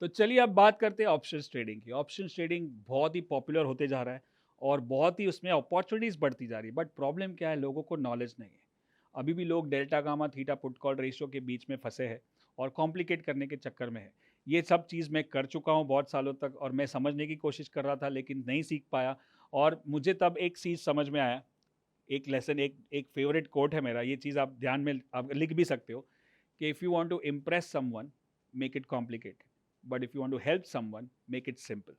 तो चलिए अब बात करते हैं ऑप्शंस ट्रेडिंग की। ऑप्शंस ट्रेडिंग बहुत ही पॉपुलर होते जा रहा है और बहुत ही उसमें अपॉर्चुनिटीज़ बढ़ती जा रही है, बट प्रॉब्लम क्या है, लोगों को नॉलेज नहीं है। अभी भी लोग delta gamma theta put call ratio के बीच में फंसे हैं और कॉम्प्लिकेट करने के चक्कर में है। ये सब चीज़ मैं कर चुका हूँ बहुत सालों तक, और मैं समझने की कोशिश कर रहा था लेकिन नहीं सीख पाया। और मुझे तब एक चीज़ समझ में आया, एक लेसन, एक एक फेवरेट कोट है मेरा, ये चीज़ आप ध्यान में आप लिख भी सकते हो कि if you want to impress someone make it complicated, but if you want to help someone make it simple.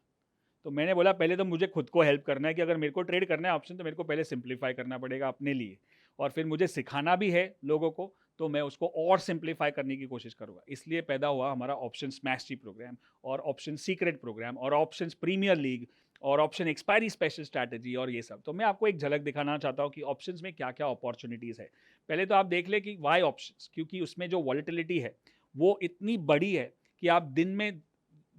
तो मैंने बोला पहले तो मुझे खुद को हेल्प करना है कि अगर मेरे को ट्रेड करना है ऑप्शन, तो मेरे को पहले सिंप्लीफाई करना पड़ेगा अपने लिए, और फिर मुझे सिखाना भी है लोगों को, तो मैं उसको और सिंप्लीफाई करने की कोशिश करूँगा। इसलिए पैदा हुआ हमारा ऑप्शन मैस्टरी प्रोग्राम, और ऑप्शन सीक्रेट प्रोग्राम, और ऑप्शन प्रीमियर लीग, और ऑप्शन एक्सपायरी स्पेशल स्ट्रैटेजी, और ये सब। तो मैं आपको एक झलक दिखाना चाहता हूँ कि ऑप्शंस में क्या क्या अपॉर्चुनिटीज़ है। पहले तो आप देख ले कि वाई ऑप्शंस, क्योंकि उसमें जो वॉलेटिलिटी है वो इतनी बड़ी है कि आप दिन में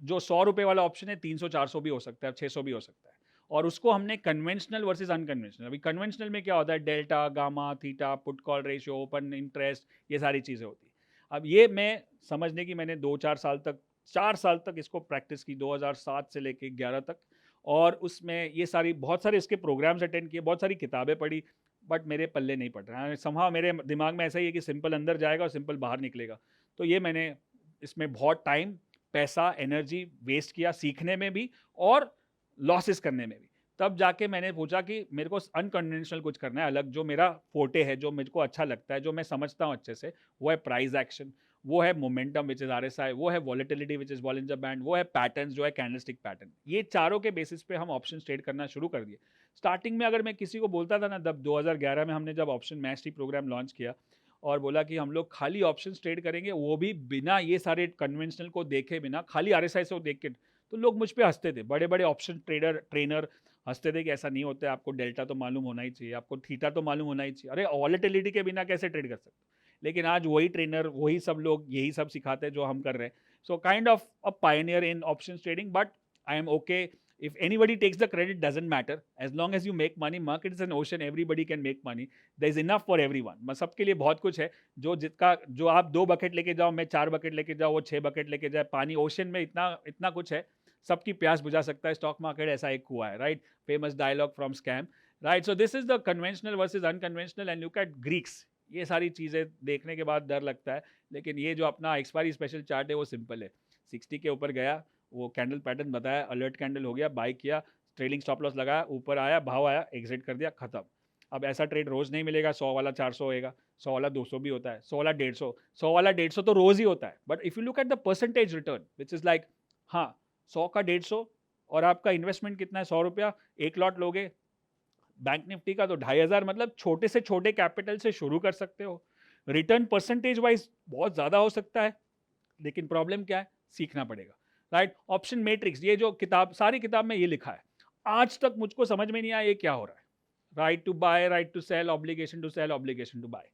जो 100 रुपए वाला ऑप्शन है 300-400 भी हो सकता है, 600 भी हो सकता है। और उसको हमने कन्वेंशनल वर्सेस अनकन्वेंशनल, अभी कन्वेंशनल में क्या होता है, delta gamma theta put call ratio, open interest, ये सारी चीज़ें होती हैं। अब ये मैं समझने की मैंने 2-4 साल तक, 4 साल तक इसको प्रैक्टिस की, 2007 से लेके 11 तक, और उसमें ये सारी बहुत सारे इसके प्रोग्राम्स अटेंड किए, बहुत सारी किताबें पढ़ी, बट मेरे पल्ले नहीं पड़ रहा है। समहाउ मेरे दिमाग में ऐसा ही है कि सिंपल अंदर जाएगा और सिंपल बाहर निकलेगा। तो ये मैंने इसमें बहुत टाइम, पैसा, एनर्जी वेस्ट किया, सीखने में भी और लॉसेस करने में भी। तब जाके मैंने पूछा कि मेरे को अनकन्वेंशनल कुछ करना है अलग, जो मेरा फोटे है, जो मेरे को अच्छा लगता है, जो मैं समझता हूँ अच्छे से, वो है प्राइस एक्शन, वो है मोमेंटम विच इज आरएसआई, वो है volatility which is Bollinger band, वो है पैटर्न्स जो है कैंडलस्टिक पैटर्न। ये चारों के बेसिस पे हम ऑप्शन ट्रेड करना शुरू कर दिए। स्टार्टिंग में अगर मैं किसी को बोलता था ना, तब 2011 में हमने जब ऑप्शन मैस्टरी प्रोग्राम लॉन्च किया और बोला कि हम लोग खाली ऑप्शन ट्रेड करेंगे, वो भी बिना ये सारे कन्वेंशनल को देखे, बिना खाली आरएसआई को देख के, तो लोग मुझ पे हंसते थे। बड़े बड़े ऑप्शन ट्रेनर हंसते थे कि ऐसा नहीं होता है, आपको डेल्टा तो मालूम होना ही चाहिए, आपको थीटा तो मालूम होना ही चाहिए, अरे वॉलेटिलिटी के बिना कैसे ट्रेड कर सकते। लेकिन आज वही ट्रेनर, वही सब लोग यही सब सिखाते हैं जो हम कर रहे हैं। So kind of a Pioneer in option trading, but I M okay If anybody takes the credit, doesn't matter. As long as you make money, market is an ocean. Everybody can make money. There is enough for everyone. सबके लिए बहुत कुछ है. जो आप 2 bucket लेके जाओ, मैं 4 बकेट लेके जाओ, वो 6 बकेट लेके जाए. पानी ओशन में इतना कुछ है. सबकी प्यास बुझा सकता है. स्टॉक मार्केट ऐसा एक कुआं है, right? Famous dialogue from Scam, right? So this is the conventional versus unconventional. And look at Greeks. ये सारी चीज़ें देखने के बाद डर लगता है, लेकिन ये जो अपना एक्सपायरी स्पेशल चार्ट है वो सिंपल है. 60 के ऊपर गया, वो कैंडल पैटर्न बताया, अलर्ट कैंडल हो गया, बाय किया, ट्रेलिंग स्टॉप लॉस लगाया, ऊपर आया, भाव आया, एग्जिट कर दिया, खत्म. अब ऐसा ट्रेड रोज नहीं मिलेगा. 100 वाला 400 होएगा, 100 वाला 200 भी होता है, 100 वाला 150, 100 वाला 150 तो रोज ही होता है. But if you look at the percentage return which is like, हाँ 100 का 150 और आपका इन्वेस्टमेंट कितना है? 100 रुपया. एक लॉट लोगे बैंक निफ्टी का तो 2500. मतलब छोटे से छोटे कैपिटल से शुरू कर सकते हो. रिटर्न परसेंटेज वाइज बहुत ज़्यादा हो सकता है, लेकिन प्रॉब्लम क्या है? सीखना पड़ेगा, राइट? ऑप्शन मैट्रिक्स, ये जो किताब, सारी किताब में ये लिखा है. आज तक मुझको समझ में नहीं आया ये क्या हो रहा है. Right to buy, right to sell, obligation to sell, obligation to buy,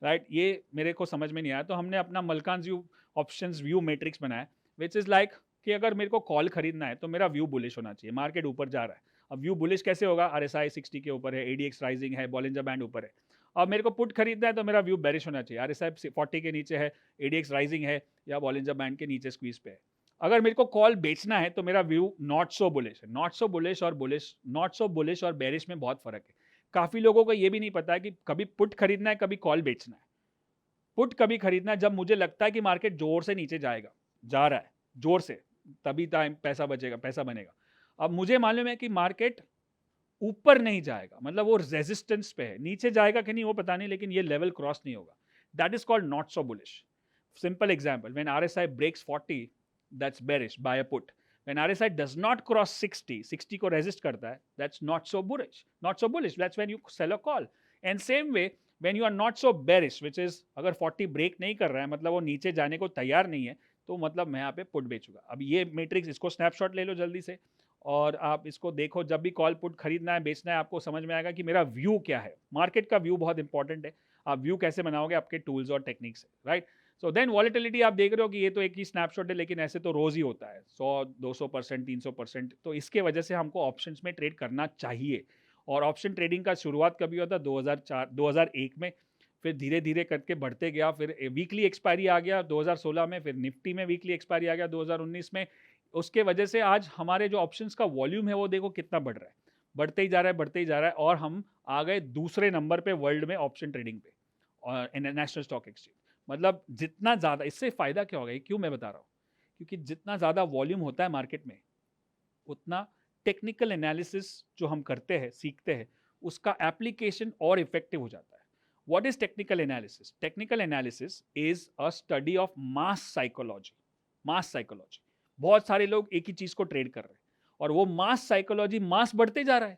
right? ये मेरे को समझ में नहीं आया. तो हमने अपना Malkan view options view matrix बनाया, विच इज़ लाइक कि अगर मेरे को कॉल खरीदना है तो मेरा व्यू बुलिश होना चाहिए. मार्केट ऊपर जा रहा है. अब व्यू बुलिश कैसे होगा? RSI 60 के ऊपर है, ADX राइजिंग है, बॉलिंजर बैंड ऊपर है. अब मेरे को पुट खरीदना है तो मेरा व्यू बेरिश होना चाहिए. RSI 40 के नीचे है, ADX राइजिंग है, या बॉलिंजर बैंड के नीचे स्क्वीज पे है. अगर मेरे को कॉल बेचना है तो मेरा व्यू नॉट सो बुलिश है. नॉट सो बुलिश और बेरिश में बहुत फर्क है. काफ़ी लोगों को ये भी नहीं पता है कि कभी पुट खरीदना है, कभी कॉल बेचना है. पुट कभी खरीदना है जब मुझे लगता है कि मार्केट जोर से नीचे जाएगा, जा रहा है जोर से, तभी टाइम पैसा बचेगा, पैसा बनेगा. अब मुझे मालूम है कि मार्केट ऊपर नहीं जाएगा, मतलब वो रेजिस्टेंस पे है. नीचे जाएगा कि नहीं वो पता नहीं, लेकिन ये लेवल क्रॉस नहीं होगा. That is called not so bullish. Simple example, when RSI breaks 40, that's bearish, buy a put. When RSI does not cross 60 को रेजिस्ट करता है, that's not so bullish, that's when you sell a call. And same way when you are not so bearish, which is अगर 40 break नहीं कर रहा है, मतलब वो नीचे जाने को तैयार नहीं है, तो मतलब मैं यहाँ पे पुट बेचूंगा. अब ये मैट्रिक्स, इसको स्नैपशॉट ले लो जल्दी से और आप इसको देखो. जब भी कॉल पुट खरीदना है, बेचना है, आपको समझ में आएगा कि मेरा व्यू क्या है. मार्केट का व्यू बहुत इंपॉर्टेंट है. आप व्यू कैसे बनाओगे? आपके टूल्स और techniques, right? So then volatility आप देख रहे हो कि ये तो एक ही स्नैपशॉट है, लेकिन ऐसे तो रोज ही होता है 100-200%, 300%. तो इसके वजह से हमको ऑप्शंस में ट्रेड करना चाहिए. और ऑप्शन ट्रेडिंग का शुरुआत कभी होता? 2001 में. फिर धीरे धीरे करके बढ़ते गया. फिर वीकली एक्सपायरी आ गया 2016 में. फिर निफ्टी में वीकली एक्सपायरी आ गया 2019 में. उसके वजह से आज हमारे जो ऑप्शंस का वॉल्यूम है वो देखो कितना बढ़ रहा है. बढ़ते ही जा रहा है और हम आ गए दूसरे नंबर पे वर्ल्ड में ऑप्शन ट्रेडिंग पे और नेशनल स्टॉक एक्सचेंज. मतलब जितना ज़्यादा, इससे फ़ायदा क्या होगा, क्यों मैं बता रहा हूँ? क्योंकि जितना ज़्यादा वॉल्यूम होता है मार्केट में, उतना टेक्निकल एनालिसिस जो हम करते हैं, सीखते हैं, उसका एप्लीकेशन और इफेक्टिव हो जाता है. What is technical analysis? Technical analysis is a study of mass psychology. Mass psychology. बहुत सारे लोग एक ही चीज को ट्रेड कर रहे हैं और वो मास साइकोलॉजी, मास बढ़ते जा रहा है.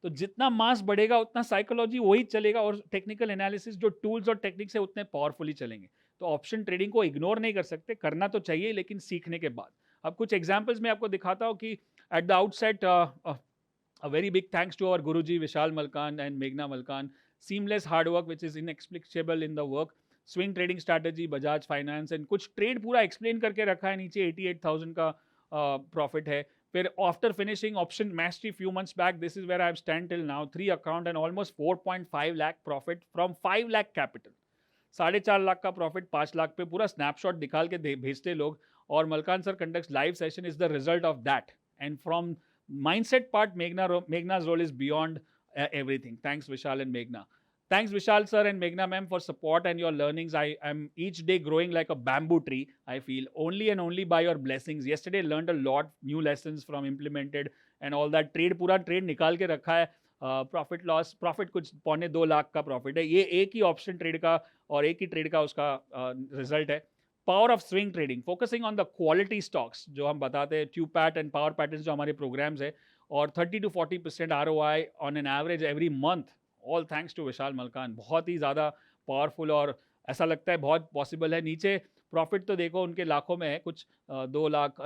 तो जितना मास बढ़ेगा उतना साइकोलॉजी वही चलेगा और टेक्निकल एनालिसिस जो टूल्स और टेक्निक्स है उतने पावरफुली चलेंगे. तो ऑप्शन ट्रेडिंग को इग्नोर नहीं कर सकते, करना तो चाहिए लेकिन सीखने के बाद. अब कुछ एग्जांपल्स मैं आपको दिखाता हूँ कि at the outset a very big thanks to our Guruji Vishal Malkan and Meghna Malkan. Seamless hard work which is inexplicable in the work. Swing trading strategy, Bajaj Finance, and कुछ trade पूरा explain करके रखा है. नीचे 88,000 का profit है. फिर after finishing option mastery few months back, this is where I stand till now. 3 account and almost 4.5 lakh profit from 5 lakh capital. 4.5 lakh का प्रॉफिट 5 लाख पे. पूरा स्नैपशॉट निकाल के भेजते लोग. और Malkan sir conducts live session is the result of that. And from mindset part, Meghna's role is beyond everything. Thanks Vishal and Meghna. Thanks Vishal sir and Meghna ma'am for support and your learnings. I am each day growing like a bamboo tree. I feel only and only by your blessings. Yesterday learned a lot, new lessons from implemented and all that. Trade पूरा trade निकाल के रखा है. Profit loss, profit कुछ 2.25 लाख का profit है. ये एक ही ऑप्शन ट्रेड का और एक ही ट्रेड का उसका रिजल्ट है. Power of swing trading, focusing on the quality stocks जो हम बताते हैं, ट्यूपैट एंड पावर पैटर्न्स जो हमारे प्रोग्राम्स है, और 30 to 40% ROI on an average every month. All thanks to Vishal Malkan. बहुत ही ज़्यादा पावरफुल और ऐसा लगता है बहुत पॉसिबल है. नीचे प्रॉफिट तो देखो उनके लाखों में है, कुछ 2 लाख,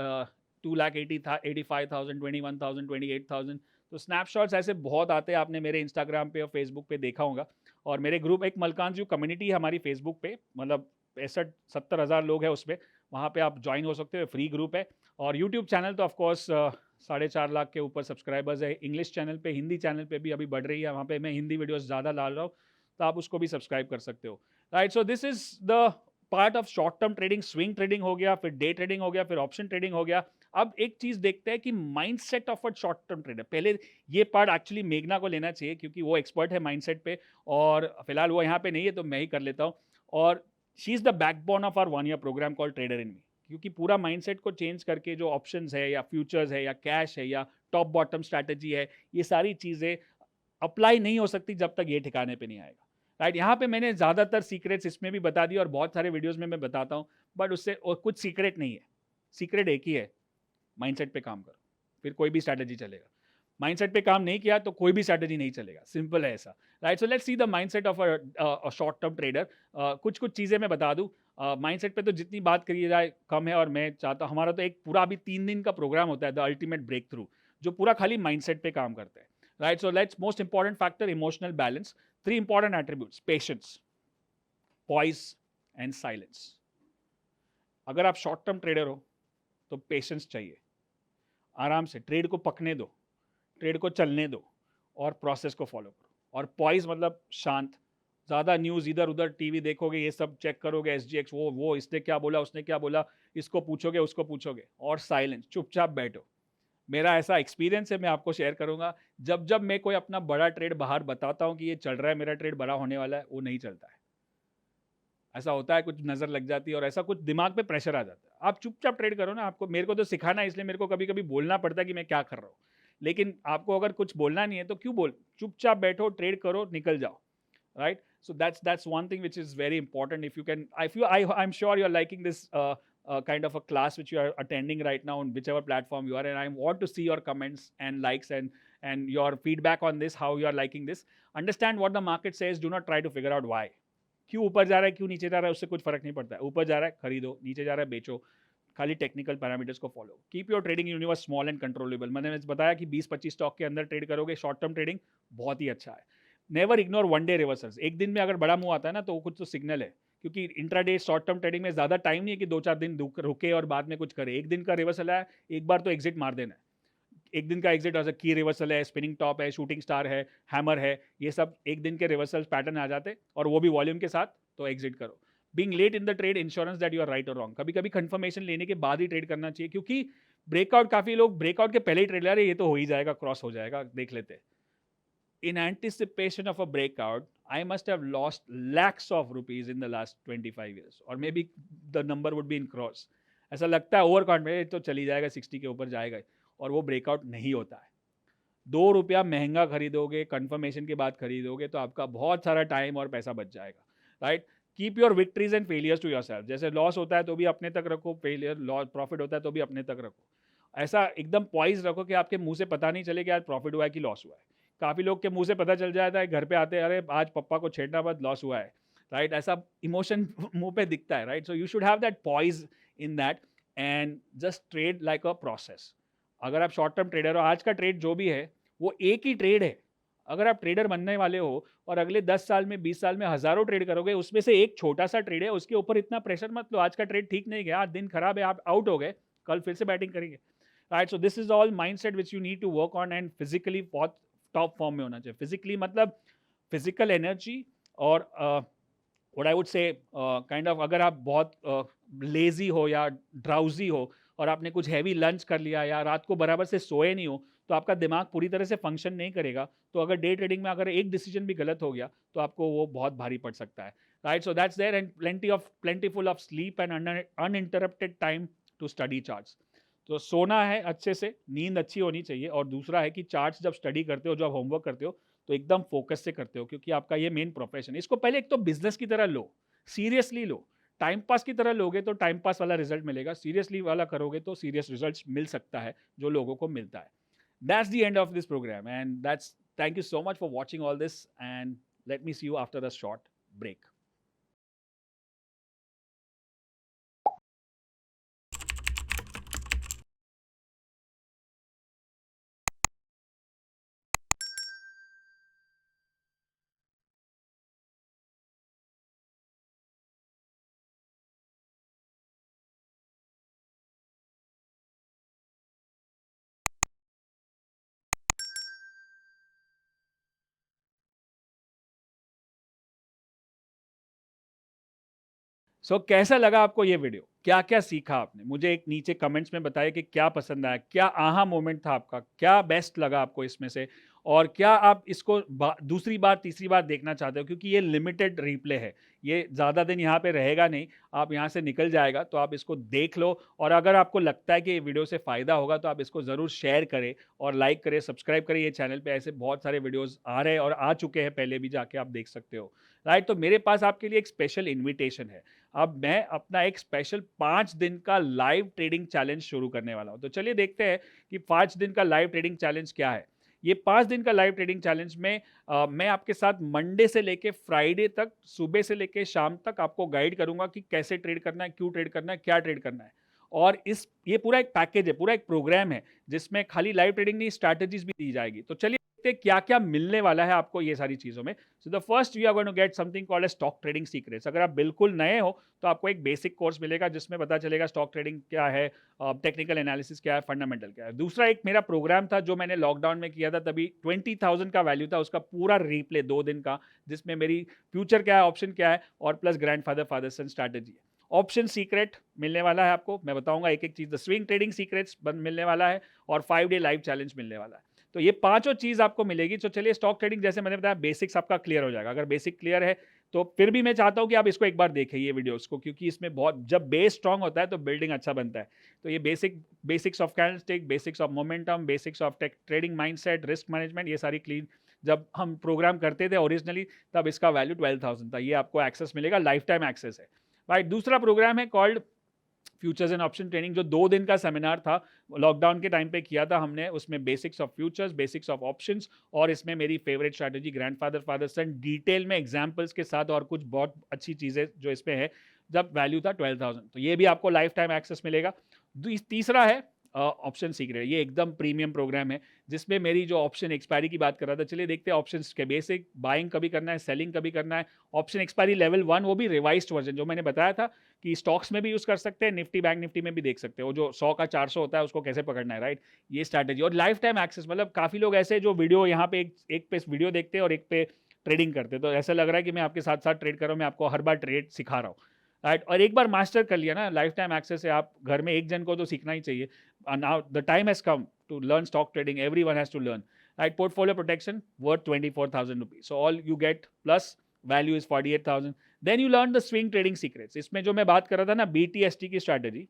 2,85,000, 21,000, 28,000. तो स्नैपशॉट्स ऐसे बहुत आते हैं. आपने मेरे इंस्टाग्राम पे और फेसबुक पे देखा होगा. और मेरे ग्रुप, एक मलकान व्यू कम्युनिटी है हमारी फेसबुक पे, मतलब 65-70 हज़ार लोग हैं उसमें. वहाँ पे आप ज्वाइन हो सकते हो, फ्री ग्रुप है. और यूट्यूब चैनल तो ऑफकोर्स 4.5 लाख के ऊपर सब्सक्राइबर्स है इंग्लिश चैनल पे, हिंदी चैनल पे भी अभी बढ़ रही है, वहाँ पे मैं हिंदी वीडियोस ज़्यादा डाल रहा हूँ, तो आप उसको भी सब्सक्राइब कर सकते हो, right. So this is the part of short term trading. Swing trading हो गया, फिर डे ट्रेडिंग हो गया, फिर ऑप्शन ट्रेडिंग हो गया। अब एक चीज देखते हैं कि mindset of a short term trader. पहले ये पार्ट एक्चुअली मेघना को लेना चाहिए क्योंकि वो एक्सपर्ट है माइंडसेट पे, और फिलहाल वो यहाँ पे नहीं है तो मैं ही कर लेता हूँ। और she is the backbone of our 1 year programme call trader in me, क्योंकि पूरा माइंडसेट को चेंज करके जो ऑप्शंस है या फ्यूचर्स है या कैश है या टॉप बॉटम स्ट्रैटेजी है, ये सारी चीज़ें अप्लाई नहीं हो सकती जब तक ये ठिकाने पे नहीं आएगा, राइट। यहाँ पे मैंने ज़्यादातर सीक्रेट्स इसमें भी बता दिए और बहुत सारे वीडियोस में मैं बताता हूँ, बट उससे और कुछ सीक्रेट नहीं है। सीक्रेट एक ही है, माइंडसेट पे काम करो, फिर कोई भी स्ट्रैटेजी चलेगा। माइंडसेट पे काम नहीं किया तो कोई भी स्ट्रैटेजी नहीं चलेगा, सिंपल है ऐसा, right. So let's see the mindset of a short term trader. कुछ कुछ चीज़ें मैं बता दूँ। माइंडसेट पे तो जितनी बात करी जाए कम है, और मैं चाहता हूँ हमारा तो एक पूरा अभी 3 दिन का प्रोग्राम होता है, द अल्टीमेट ब्रेक थ्रू, जो पूरा खाली माइंडसेट पे काम करता है, right. So let's most important factor emotional balance, 3 important attributes, patience, poised and silence. अगर आप शॉर्ट टर्म ट्रेडर हो तो पेशेंस चाहिए, आराम से ट्रेड को पकने दो, ट्रेड को चलने दो और प्रोसेस को फॉलो करो। और पॉइज मतलब शांत, ज़्यादा न्यूज़ इधर उधर टीवी देखोगे, ये सब चेक करोगे, एसजीएक्स वो इसने क्या बोला, उसने क्या बोला, इसको पूछोगे उसको पूछोगे, और साइलेंस, चुपचाप बैठो। मेरा ऐसा एक्सपीरियंस है, मैं आपको शेयर करूंगा। जब जब मैं कोई अपना बड़ा ट्रेड बाहर बताता हूँ कि ये चल रहा है, मेरा ट्रेड बड़ा होने वाला है, वो नहीं चलता है। ऐसा होता है, कुछ नज़र लग जाती है और ऐसा कुछ दिमाग पे प्रेशर आ जाता है। आप चुपचाप ट्रेड करो ना। आपको, मेरे को तो सिखाना है, इसलिए मेरे को कभी कभी बोलना पड़ता है कि मैं क्या कर रहा हूँ, लेकिन आपको अगर कुछ बोलना नहीं है तो क्यों बोल, चुपचाप बैठो, ट्रेड करो, निकल जाओ, right? So that's one thing which is very important. If you can, I'm sure you're liking this kind of a class which you are attending right now on whichever platform you are, and I want to see your comments and likes and your feedback on this, how you are liking this. Understand what the market says, do not try to figure out why. क्यों ऊपर जा रहा है, क्यों नीचे जा रहा है, उससे कुछ फर्क नहीं पड़ता है। ऊपर जा रहा है खरीदो, नीचे जा रहा है बेचो, खाली टेक्निकल पैरामीटर्स को follow. Keep your trading universe small and controllable. मैंने बताया कि 20-25 स्टॉक के अंदर ट्रेड करोगे, शॉर्ट टर्म ट्रेडिंग बहुत ही अच्छा है। Never ignore 1 day reversals. एक दिन में अगर बड़ा मुंह आता है ना तो वो कुछ तो सिग्नल है, क्योंकि इंट्राडे शॉर्ट टर्म ट्रेडिंग में ज़्यादा टाइम नहीं है कि 2-4 दिन रुके और बाद में कुछ करे। एक दिन का रिवर्सल है, एक बार तो एग्जिट मार देना है। एक दिन का एग्जिट एज की रिवर्सल है, स्पिनिंग टॉप है, शूटिंग स्टार है, हैमर है, ये सब एक दिन के रिवर्सल पैटर्न आ जाते, और वो भी वॉल्यूम के साथ, तो एग्जिट करो। Being late in the trade insurance that you are right और रॉन्ग। कभी कभी कंफर्मेशन लेने के बाद ही ट्रेड करना चाहिए, क्योंकि ब्रेकआउट, काफी लोग ब्रेकआउट के पहले ही ट्रेड ले रहे, ये तो हो ही जाएगा, क्रॉस हो जाएगा, देख लेते। In anticipation of a breakout, I must have lost lakhs of rupees in the last 25 years, or maybe the number would be in crores. ऐसा लगता है ओवर कॉन्फिडेंस तो चली जाएगा, 60 के ऊपर जाएगा, और वो ब्रेकआउट नहीं होता है। 2 रुपया महंगा खरीदोगे, कंफर्मेशन के बाद खरीदोगे, तो आपका बहुत सारा टाइम और पैसा बच जाएगा, right. Keep your victories and failures to yourself. जैसे लॉस होता है तो भी अपने तक रखो, फेलियर लॉस प्रॉफिट होता है तो भी अपने तक रखो। ऐसा एकदम पॉइज रखो कि आपके मुंह से पता नहीं चले कि आज प्रॉफिट हुआ है कि लॉस हुआ है। काफ़ी लोग के मुंह से पता चल जाता है, घर पे आते हैं, अरे आज पप्पा को छेड़ना मत, लॉस हुआ है, राइट। ऐसा इमोशन मुंह पे दिखता है, right. So you should have that poise in that and just trade like a process. अगर आप शॉर्ट टर्म ट्रेडर हो, आज का ट्रेड जो भी है वो एक ही ट्रेड है। अगर आप ट्रेडर बनने वाले हो और अगले 10 साल में, 20 साल में हजारों ट्रेड करोगे, उसमें से एक छोटा सा ट्रेड है, उसके ऊपर इतना प्रेशर मत लो। आज का ट्रेड ठीक नहीं गया, आज दिन खराब है, आप आउट हो गए, कल फिर से बैटिंग करेंगे, right. So this is all mindset which you need to work on, and physically बहुत टॉप फॉर्म में होना चाहिए। फिजिकली मतलब फिजिकल एनर्जी, और what I would say kind of, अगर आप बहुत लेजी हो या ड्राउजी हो और आपने कुछ हैवी लंच कर लिया या रात को बराबर से सोए नहीं हो, तो आपका दिमाग पूरी तरह से फंक्शन नहीं करेगा। तो अगर डे ट्रेडिंग में अगर एक डिसीजन भी गलत हो गया तो आपको वो बहुत भारी पड़ सकता है, right. So that's there, and plentiful of sleep and uninterrupted time to study charts. तो सोना है अच्छे से, नींद अच्छी होनी चाहिए, और दूसरा है कि चार्ट्स जब स्टडी करते हो, जब होमवर्क करते हो, तो एकदम फोकस से करते हो, क्योंकि आपका ये मेन प्रोफेशन है। इसको पहले एक तो बिजनेस की तरह लो, सीरियसली लो। टाइम पास की तरह लोगे तो टाइम पास वाला रिजल्ट मिलेगा, सीरियसली वाला करोगे तो सीरियस रिजल्ट मिल सकता है, जो लोगों को मिलता है। That's the end of this programme, and that's, thank you so much for watching all this, and let me see you after the short break. So कैसा लगा आपको ये वीडियो? क्या-क्या सीखा आपने? मुझे एक नीचे कमेंट्स में बताइए कि क्या पसंद आया? क्या आहा मोमेंट था आपका? क्या बेस्ट लगा आपको इसमें से? और क्या आप इसको दूसरी बार, तीसरी बार देखना चाहते हो? क्योंकि ये लिमिटेड रिप्ले है। ये ज़्यादा दिन यहाँ पे रहेगा नहीं, आप यहाँ से निकल जाएगा, तो आप इसको देख लो और अगर आपको लगता है कि ये वीडियो से फ़ायदा होगा, तो आप इसको ज़रूर शेयर करें और लाइक करें, सब्सक्राइब करें ये चैनल पे। ऐसे बहुत सारे वीडियोज़ आ रहे हैं और आ चुके हैं पहले भी, जाके आप देख सकते हो। राइट? तो मेरे पास आपके लिए एक स्पेशल इन्विटेशन है। अब मैं अपना एक स्पेशल 5 दिन का लाइव ट्रेडिंग चैलेंज शुरू करने वाला हूँ। तो चलिए देखते हैं कि 5 दिन का लाइव ट्रेडिंग चैलेंज क्या है। ये 5 दिन का लाइव ट्रेडिंग चैलेंज में मैं आपके साथ मंडे से लेके फ्राइडे तक, सुबह से लेके शाम तक आपको गाइड करूँगा कि कैसे ट्रेड करना है, क्यों ट्रेड करना है, क्या ट्रेड करना है। और ये पूरा एक पैकेज है, पूरा एक प्रोग्राम है, जिसमें खाली लाइव ट्रेडिंग नहीं, स्ट्रैटेजीज़ भी दी जाएगी। तो चलिए देखते हैं क्या-क्या मिलने वाला है आपको ये सारी चीज़ों में। So the first we are going to get something called as stock trading secrets. अगर आप बिल्कुल नए हो, तो आपको एक बेसिक कोर्स मिलेगा जिसमें पता चलेगा स्टॉक ट्रेडिंग क्या है, टेक्निकल एनालिसिस क्या है, फंडामेंटल क्या है। दूसरा एक मेरा प्रोग्राम था जो मैंने लॉकडाउन में किया था, तभी 20,000 का वैल्यू था, उसका पूरा रिप्ले 2 दिन का, जिसमें मेरी फ्यूचर क्या है, ऑप्शन क्या है और प्लस ग्रैंडफादर फादर सन स्ट्रैटेजी है। ऑप्शन सीक्रेट मिलने वाला है आपको, मैं बताऊंगा एक-एक चीज़। द स्विंग ट्रेडिंग सीक्रेट्स मिलने वाला है और 5 डे लाइव चैलेंज मिलने वाला है। तो ये पांचों चीज़ आपको मिलेगी। तो चलिए स्टॉक ट्रेडिंग जैसे मैंने बताया बेसिक्स आपका क्लियर हो जाएगा। अगर बेसिक क्लियर है तो फिर भी मैं चाहता हूँ कि आप इसको एक बार देखें ये वीडियोस को, क्योंकि इसमें बहुत, जब बेस स्ट्रांग होता है तो बिल्डिंग अच्छा बनता है। तो ये basics of candlestick, basics of momentum, basics of trading mindset, risk management, ये सारी क्लीन जब हम प्रोग्राम करते थे ओरिजिनली, तब इसका वैल्यू 12,000 था। ये आपको एक्सेस मिलेगा, लाइफ टाइम एक्सेस है। राइट, दूसरा प्रोग्राम है called futures and option training, जो 2 दिन का सेमिनार था, लॉकडाउन के टाइम पे किया था हमने। उसमें basics of futures, basics of options और इसमें मेरी फेवरेट स्ट्रैटेजी ग्रैंडफादर फादर सन, डिटेल में एग्जांपल्स के साथ और कुछ बहुत अच्छी चीज़ें जो इसमें है, जब वैल्यू था 12,000। तो ये भी आपको लाइफ टाइम एक्सेस मिलेगा। तीसरा है ऑप्शन सीक्रेट। ये एकदम प्रीमियम प्रोग्राम है, जिसमें मेरी जो ऑप्शन एक्सपायरी की बात कर रहा था, चलिए देखते हैं ऑप्शंस के बेसिक, बाइंग कभी करना है, सेलिंग कभी करना है, ऑप्शन एक्सपायरी लेवल 1, वो भी रिवाइज्ड वर्जन, जो मैंने बताया था कि स्टॉक्स में भी यूज़ कर सकते हैं, निफ्टी बैंक निफ्टी में भी देख सकते हो, जो 100 का 400 होता है उसको कैसे पकड़ना है। राइट, ये स्ट्रैटेजी और लाइफ टाइम एक्सेस। मतलब काफ़ी लोग ऐसे जो वीडियो यहाँ पे एक पे वीडियो देखते हैं और एक पे ट्रेडिंग करते हैं, तो ऐसा लग रहा है कि मैं आपके साथ साथ ट्रेड कर रहा हूँ, मैं आपको हर बार ट्रेड सिखा रहा हूँ। राइट, और एक बार मास्टर कर लिया ना, लाइफ टाइम एक्सेस से आप घर में एक जन को तो सीखना ही चाहिए। Now the time has come to learn stock trading. Everyone has to learn. Right, portfolio protection worth 24,000 rupees. So all you get plus value is 48,000. Then you learn the swing trading secrets. इसमें जो मैं बात कर रहा था ना, BTST की strategy,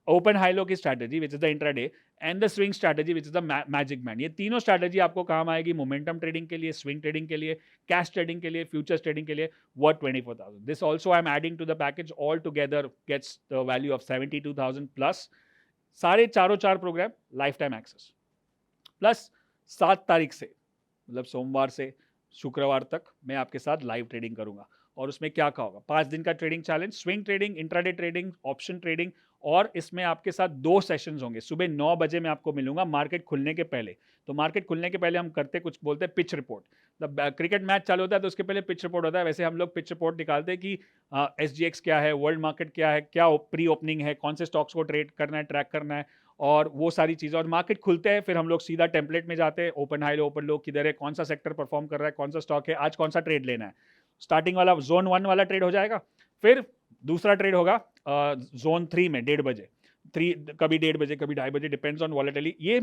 open high low की strategy which is the intraday, and the swing strategy which is the magic man. ये तीनों स्ट्रैटेजी आपको काम आएगी मोमेंटम ट्रेडिंग के लिए, स्विंग ट्रेडिंग के लिए, कैश ट्रेडिंग के लिए, फ्यूचर्स ट्रेडिंग के लिए, worth 24,000। This also I am adding to the package, all together gets the value of 72,000 plus सारे चार programme lifetime access, plus 7 तारीख से, मतलब सोमवार से शुक्रवार तक मैं आपके साथ लाइव ट्रेडिंग करूंगा। और उसमें क्या क्या होगा, 5 दिन का trading challenge, swing trading, intraday trading, option trading, और इसमें आपके साथ 2 सेशंस होंगे। सुबह 9 बजे मैं आपको मिलूंगा मार्केट खुलने के पहले। तो मार्केट खुलने के पहले हम करते कुछ बोलते हैं पिच रिपोर्ट। जब क्रिकेट मैच चालू होता है तो उसके पहले पिच रिपोर्ट होता है, वैसे हम लोग पिच रिपोर्ट निकालते हैं कि SGX क्या है, वर्ल्ड मार्केट क्या है, क्या प्री ओपनिंग है, कौन से स्टॉक्स को ट्रेड करना है, ट्रैक करना है, और वो सारी चीज़ें। और मार्केट खुलते हैं फिर हम लोग सीधा टेम्पलेट में जाते हैं, ओपन हाई लो, ओपन लो किधर है, कौन सा सेक्टर परफॉर्म कर रहा है, कौन सा स्टॉक है, आज कौन सा ट्रेड लेना है। स्टार्टिंग वाला जोन 1 वाला ट्रेड हो जाएगा, फिर दूसरा ट्रेड होगा जोन 3 में 1:30 बजे, कभी 1:30 बजे, कभी 2:30 बजे, डिपेंड्स ऑन वॉलेटिलिटी। ये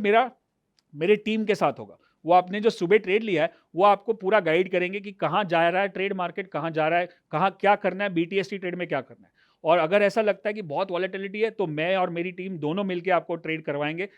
मेरे टीम के साथ होगा। वो आपने जो सुबह ट्रेड लिया है वो आपको पूरा गाइड करेंगे कि कहाँ जा रहा है ट्रेड मार्केट, कहाँ जा रहा है, कहाँ क्या करना है, BTST ट्रेड में क्या करना है। और अगर ऐसा लगता है कि बहुत वॉलेटिलिटी है तो मैं और मेरी टीम दोनों मिलकर आपको ट्रेड करवाएंगे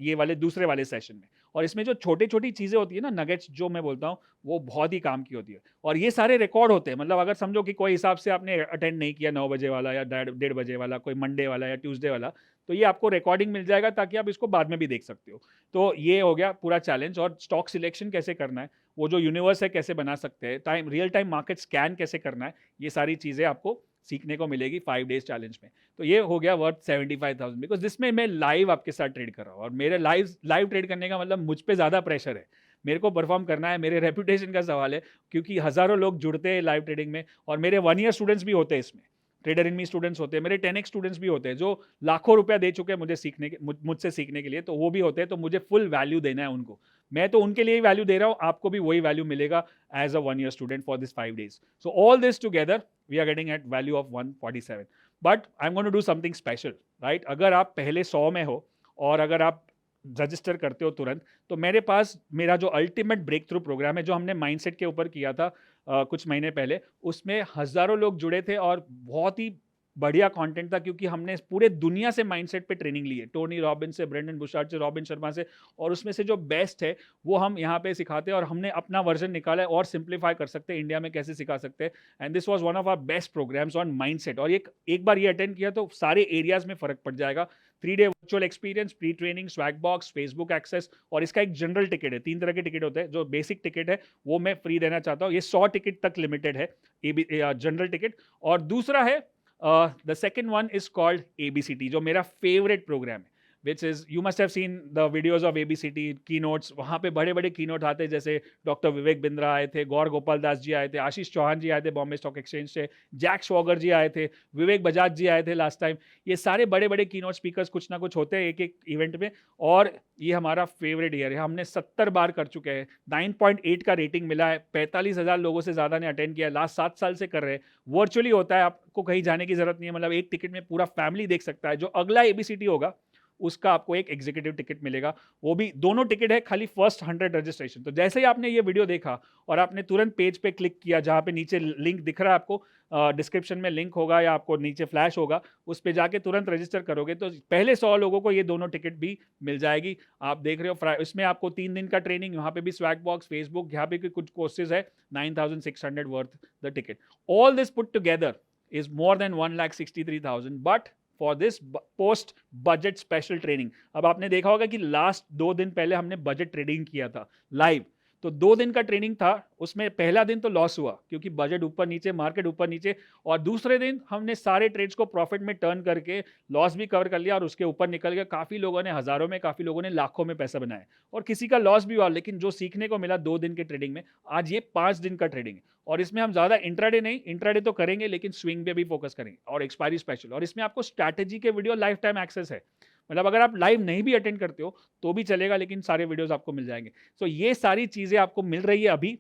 ये वाले दूसरे वाले सेशन में। और इसमें जो छोटी छोटी चीज़ें होती है ना, नगेट्स जो मैं बोलता हूँ, वो बहुत ही काम की होती है। और ये सारे रिकॉर्ड होते हैं, मतलब अगर समझो कि कोई हिसाब से आपने अटेंड नहीं किया 9 बजे वाला या 1:30 बजे वाला, कोई मंडे वाला या ट्यूसडे वाला, तो ये आपको रिकॉर्डिंग मिल जाएगा ताकि आप इसको बाद में भी देख सकते हो। तो ये हो गया पूरा चैलेंज। और स्टॉक सिलेक्शन कैसे करना है, वो जो यूनिवर्स है कैसे बना सकते हैं, रियल टाइम मार्केट स्कैन कैसे करना है, ये सारी चीज़ें आपको सीखने को मिलेगी 5 डेज चैलेंज में। तो ये हो गया वर्थ 75,000, बिकॉज जिसमें मैं लाइव आपके साथ ट्रेड कर रहा हूँ। और मेरे लाइव ट्रेड करने का मतलब मुझ पे ज़्यादा प्रेशर है, मेरे को परफॉर्म करना है, मेरे रेपुटेशन का सवाल है, क्योंकि हज़ारों लोग जुड़ते हैं लाइव ट्रेडिंग में और मेरे 1 ईयर स्टूडेंट्स भी होते हैं इसमें। ट्रेडर इन मी स्टूडेंट्स होते हैं, मेरे 10x स्टूडेंट्स भी होते हैं जो लाखों रुपया दे चुके हैं मुझसे सीखने के लिए, तो वो भी होते हैं, तो मुझे फुल वैल्यू देना है उनको। मैं तो उनके लिए ही वैल्यू दे रहा हूँ, आपको भी वही वैल्यू मिलेगा as a 1 year student for this 5 days। So all this together we are getting at value of 147। But I am going to do something special, right? अगर आप पहले 100 में हो और अगर आप रजिस्टर करते हो तुरंत, तो मेरे पास मेरा जो अल्टीमेट ब्रेक थ्रू प्रोग्राम है, जो हमने माइंडसेट के ऊपर किया था कुछ महीने पहले, उसमें हज़ारों लोग जुड़े थे और बहुत ही बढ़िया कंटेंट था, क्योंकि हमने पूरे दुनिया से माइंडसेट पे ट्रेनिंग ली है, टोनी रॉबिन्स से, ब्रेंडन बुशार्ड से, रॉबिन शर्मा से, और उसमें से जो बेस्ट है वो हम यहाँ पे सिखाते हैं, और हमने अपना वर्जन निकाला है और सिंप्लीफाई कर सकते हैं इंडिया में कैसे सिखा सकते हैं। And this was one of our best programmes on mindset. और एक बार ये अटेंड किया तो सारे एरियाज में फर्क पड़ जाएगा। 3 day virtual experience, pre training, swag box, Facebook access, और इसका एक जनरल टिकट है। 3 तरह के टिकट होते हैं। जो बेसिक टिकट है वो मैं फ्री देना चाहता हूँ, ये 100 टिकट तक लिमिटेड है, जनरल टिकट। और दूसरा है the second one is called ABCT, जो मेरा फेवरेट प्रोग्राम है, which is, you must have seen the videos of ABCT की नोट्स। वहाँ पे बड़े बड़े की नोट आते हैं, जैसे डॉक्टर विवेक बिंद्रा आए थे, गौर गोपाल दास जी आए थे, आशीष चौहान जी आए थे बॉम्बे स्टॉक एक्सचेंज से, जैक स्वॉगर जी आए थे, विवेक बजाज जी आए थे लास्ट टाइम। ये सारे बड़े बड़े की नोट स्पीकर्स कुछ ना कुछ होते हैं एक एक इवेंट में, और ये हमारा फेवरेट ईयर है। हमने 70 बार कर चुके हैं, 9.8 का रेटिंग मिला है, 45,000 लोगों से ज़्यादा ने अटेंड किया है, लास्ट 7 साल से कर रहे हैं। वर्चुअली होता है, आपको कहीं जाने की जरूरत नहीं है, मतलब एक टिकट में पूरा फैमिली देख सकता है। जो अगला ABCT होगा उसका आपको एक एग्जीक्यूटिव टिकट मिलेगा, वो भी दोनों टिकट है, खाली फर्स्ट 100 रजिस्ट्रेशन। तो जैसे ही आपने ये वीडियो देखा और आपने तुरंत पेज पे क्लिक किया, जहाँ पे नीचे लिंक दिख रहा है आपको, डिस्क्रिप्शन में लिंक होगा या आपको नीचे फ्लैश होगा, उस पे जाके तुरंत रजिस्टर करोगे तो पहले 100 लोगों को ये दोनों टिकट भी मिल जाएगी। आप देख रहे हो, इसमें आपको 3 दिन का ट्रेनिंग, यहाँ पे भी स्वैग बॉक्स, फेसबुक, यहाँ पे कुछ कोर्सेज है, 9,600 worth the ticket. All this put together is more than 1,63,000, but for this post budget special training। अब आपने देखा होगा कि लास्ट 2 दिन पहले हमने बजट ट्रेडिंग किया था लाइव, तो 2 दिन का ट्रेनिंग था, उसमें पहला दिन तो लॉस हुआ क्योंकि बजट ऊपर नीचे, मार्केट ऊपर नीचे, और दूसरे दिन हमने सारे ट्रेड्स को प्रॉफिट में टर्न करके लॉस भी कवर कर लिया और उसके ऊपर निकल गया। काफ़ी लोगों ने हज़ारों में, काफ़ी लोगों ने लाखों में पैसा बनाया, और किसी का लॉस भी हुआ, लेकिन जो सीखने को मिला 2 दिन के ट्रेडिंग में, आज ये 5 दिन का ट्रेडिंग है। और इसमें हम ज़्यादा इंट्राडे नहीं, इंट्राडे तो करेंगे लेकिन स्विंग पे भी फोकस करेंगे, और एक्सपायरी स्पेशल, और इसमें आपको स्ट्रैटेजी के वीडियो लाइफ टाइम एक्सेस है। मतलब अगर आप लाइव नहीं भी अटेंड करते हो तो भी चलेगा, लेकिन सारे वीडियोस आपको मिल जाएंगे। सो ये सारी चीज़ें आपको मिल रही है अभी।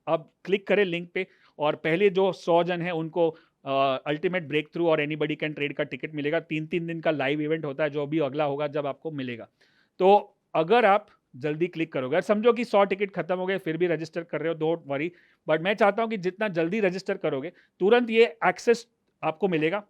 अब क्लिक करें लिंक पे, और पहले जो 100 जन है उनको अल्टीमेट ब्रेक थ्रू और एनीबडी कैन ट्रेड का टिकट मिलेगा। 3 दिन का लाइव इवेंट होता है, जो भी अगला होगा जब आपको मिलेगा। तो अगर आप जल्दी क्लिक करोगे, समझो कि 100 टिकट खत्म हो गए फिर भी रजिस्टर कर रहे हो, डोंट वरी, बट मैं चाहता हूं कि जितना जल्दी रजिस्टर करोगे तुरंत ये एक्सेस आपको मिलेगा,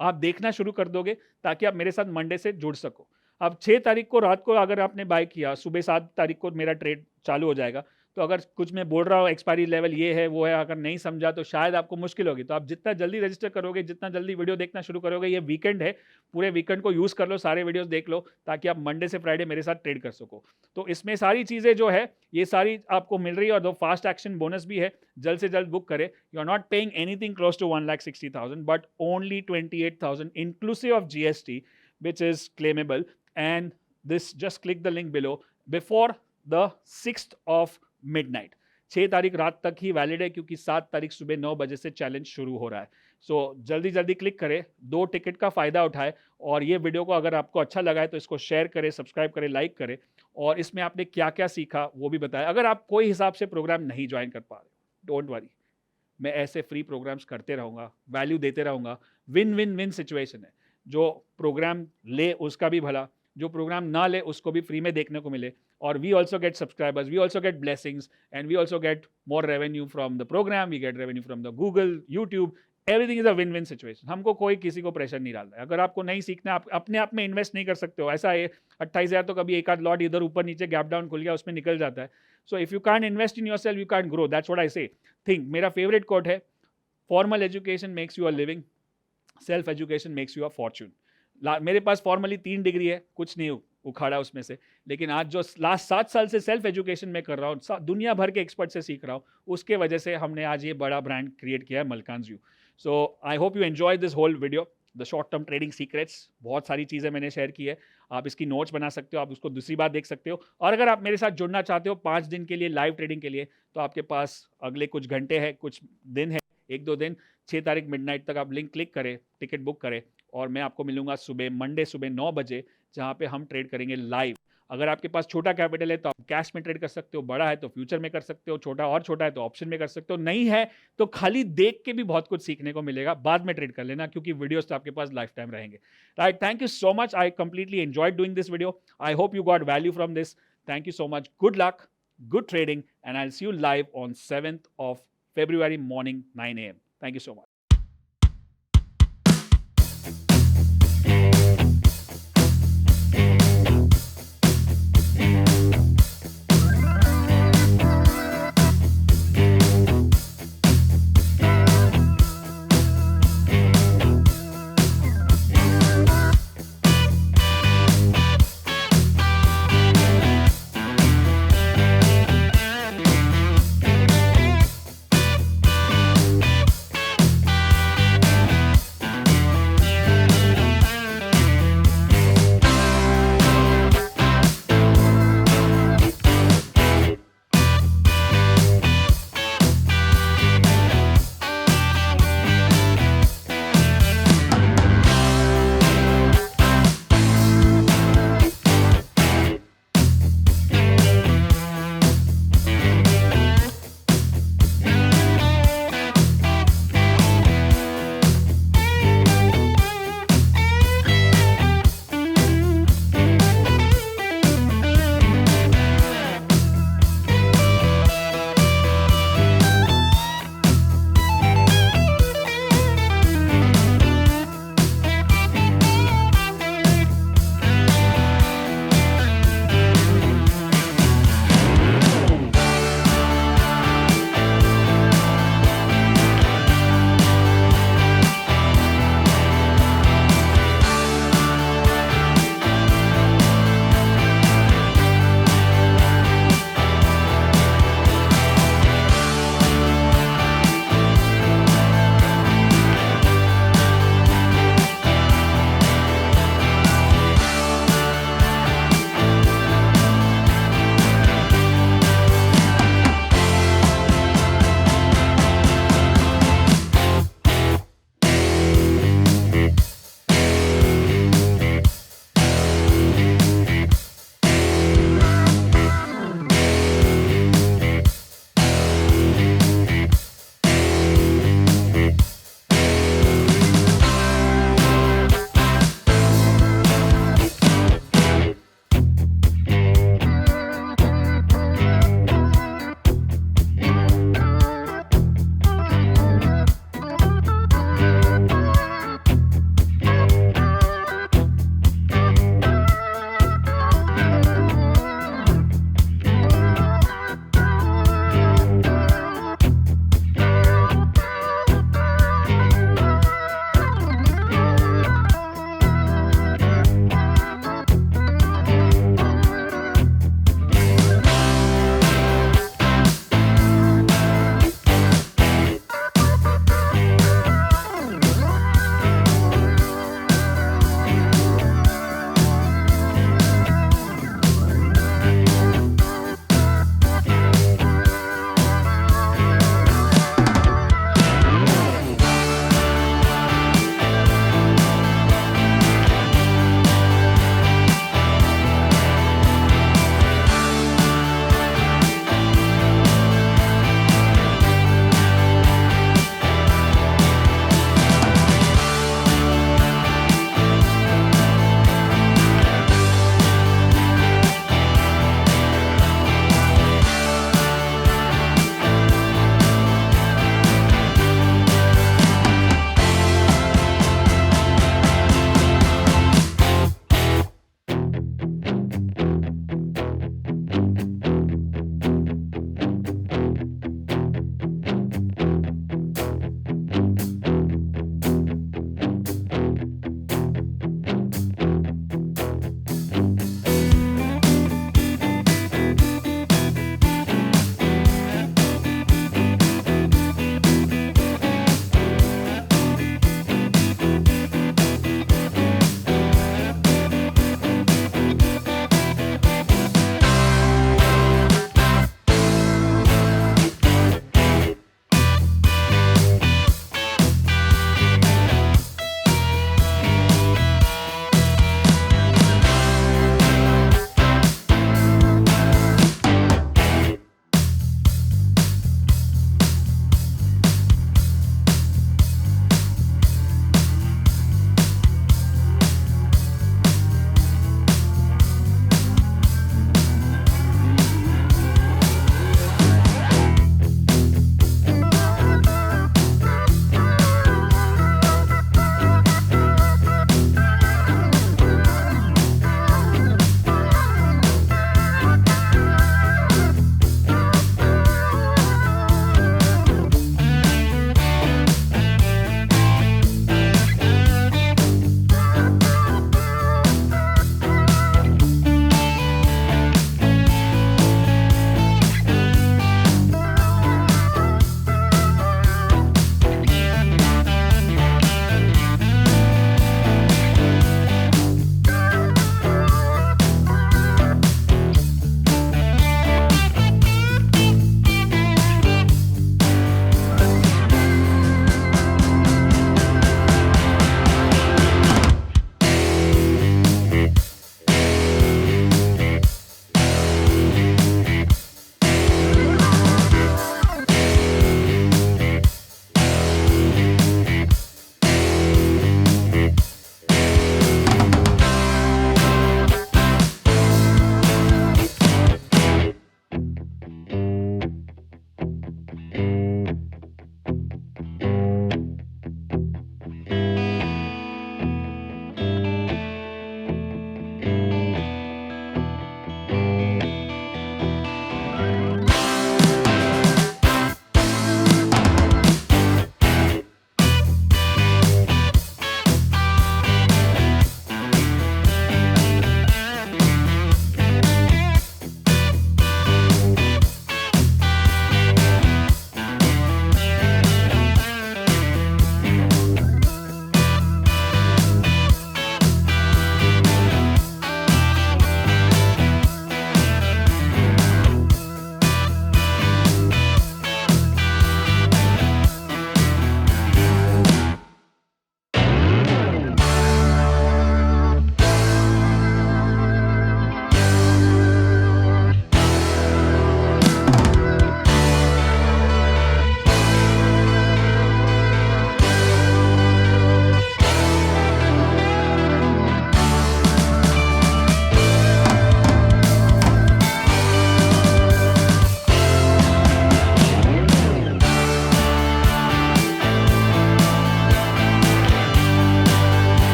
आप देखना शुरू कर दोगे, ताकि आप मेरे साथ मंडे से जुड़ सको। अब 6 तारीख को रात को अगर आपने बाय किया, सुबह 7 तारीख को मेरा ट्रेड चालू हो जाएगा, तो अगर कुछ मैं बोल रहा हूँ एक्सपायरी लेवल ये है वो है, अगर नहीं समझा तो शायद आपको मुश्किल होगी। तो आप जितना जल्दी रजिस्टर करोगे, जितना जल्दी वीडियो देखना शुरू करोगे, ये वीकेंड है, पूरे वीकेंड को यूज़ कर लो, सारे वीडियोस देख लो, ताकि आप मंडे से फ्राइडे मेरे साथ ट्रेड कर सको। तो इसमें सारी चीज़ें जो है ये सारी आपको मिल रही है, और दो फास्ट एक्शन बोनस भी है, जल्द से जल्द बुक करें। You are not paying anything close to 1,60,000, but only 28,000 inclusive of GST, which is claimable, and this, just click the link below before the 6th of midnight। 6 तारीख रात तक ही valid है, क्योंकि 7 तारीख सुबह 9 बजे से चैलेंज शुरू हो रहा है। सो जल्दी जल्दी क्लिक करें, 2 टिकट का फ़ायदा उठाएं, और ये वीडियो को अगर आपको अच्छा लगा है तो इसको शेयर करें, सब्सक्राइब करें, लाइक करें, और इसमें आपने क्या क्या सीखा वो भी बताएं। अगर आप कोई हिसाब से प्रोग्राम नहीं ज्वाइन कर पा रहे, डोंट वरी, मैं ऐसे फ्री प्रोग्राम्स करते रहूँगा, वैल्यू देते रहूँगा। विन विन विन सिचुएशन है, जो प्रोग्राम ले उसका भी भला, जो प्रोग्राम ना ले उसको भी फ्री में देखने को मिले, और we also get subscribers, we also get blessings, and we also get more revenue from the programme, we get revenue from the Google, YouTube, everything is a win win situation. हमको कोई किसी को pressure नहीं डालना है। अगर आपको नहीं सीखना, आप अपने आप में इन्वेस्ट नहीं कर सकते हो, ऐसा है 28,000 तो कभी एक आध लॉट इधर ऊपर नीचे गैप डाउन खुल गया उसमें निकल जाता है। So if you can't invest in yourself, you can't grow, that's what I से। थिंक, मेरा फेवरेट कोट है, formal education makes you a living, self education makes you a Fortune. मेरे पास फॉर्मली 3 डिग्री है, कुछ नहीं उखाड़ा उसमें से, लेकिन आज जो लास्ट 7 साल से सेल्फ एजुकेशन में कर रहा हूँ, दुनिया भर के एक्सपर्ट से सीख रहा हूँ, उसके वजह से हमने आज ये बड़ा ब्रांड क्रिएट किया है, Malkans view. So I hope you enjoy this whole video, the short term trading secrets. बहुत सारी चीज़ें मैंने शेयर की है, आप इसकी नोट्स बना सकते हो, आप उसको दूसरी बार देख सकते हो, और अगर आप मेरे साथ जुड़ना चाहते हो 5 दिन के लिए लाइव ट्रेडिंग के लिए, तो आपके पास अगले कुछ घंटे हैं, कुछ दिन है, 1-2 दिन 6 तारीख मिडनाइट तक आप लिंक क्लिक करें, टिकट बुक करें और मैं आपको मिलूंगा मंडे सुबह 9 बजे, जहाँ पे हम ट्रेड करेंगे लाइव। अगर आपके पास छोटा कैपिटल है तो आप कैश में ट्रेड कर सकते हो, बड़ा है तो फ्यूचर में कर सकते हो, छोटा है तो ऑप्शन में कर सकते हो, नहीं है तो खाली देख के भी बहुत कुछ सीखने को मिलेगा। बाद में ट्रेड कर लेना, क्योंकि वीडियोस तो आपके पास लाइफ टाइम रहेंगे। Right, thank you so much, I completely enjoyed doing this video, I hope you got value from this. Thank you so much, good luck, good trading, and I'll see you live on 7th of February morning 9 a.m. Thank you so much.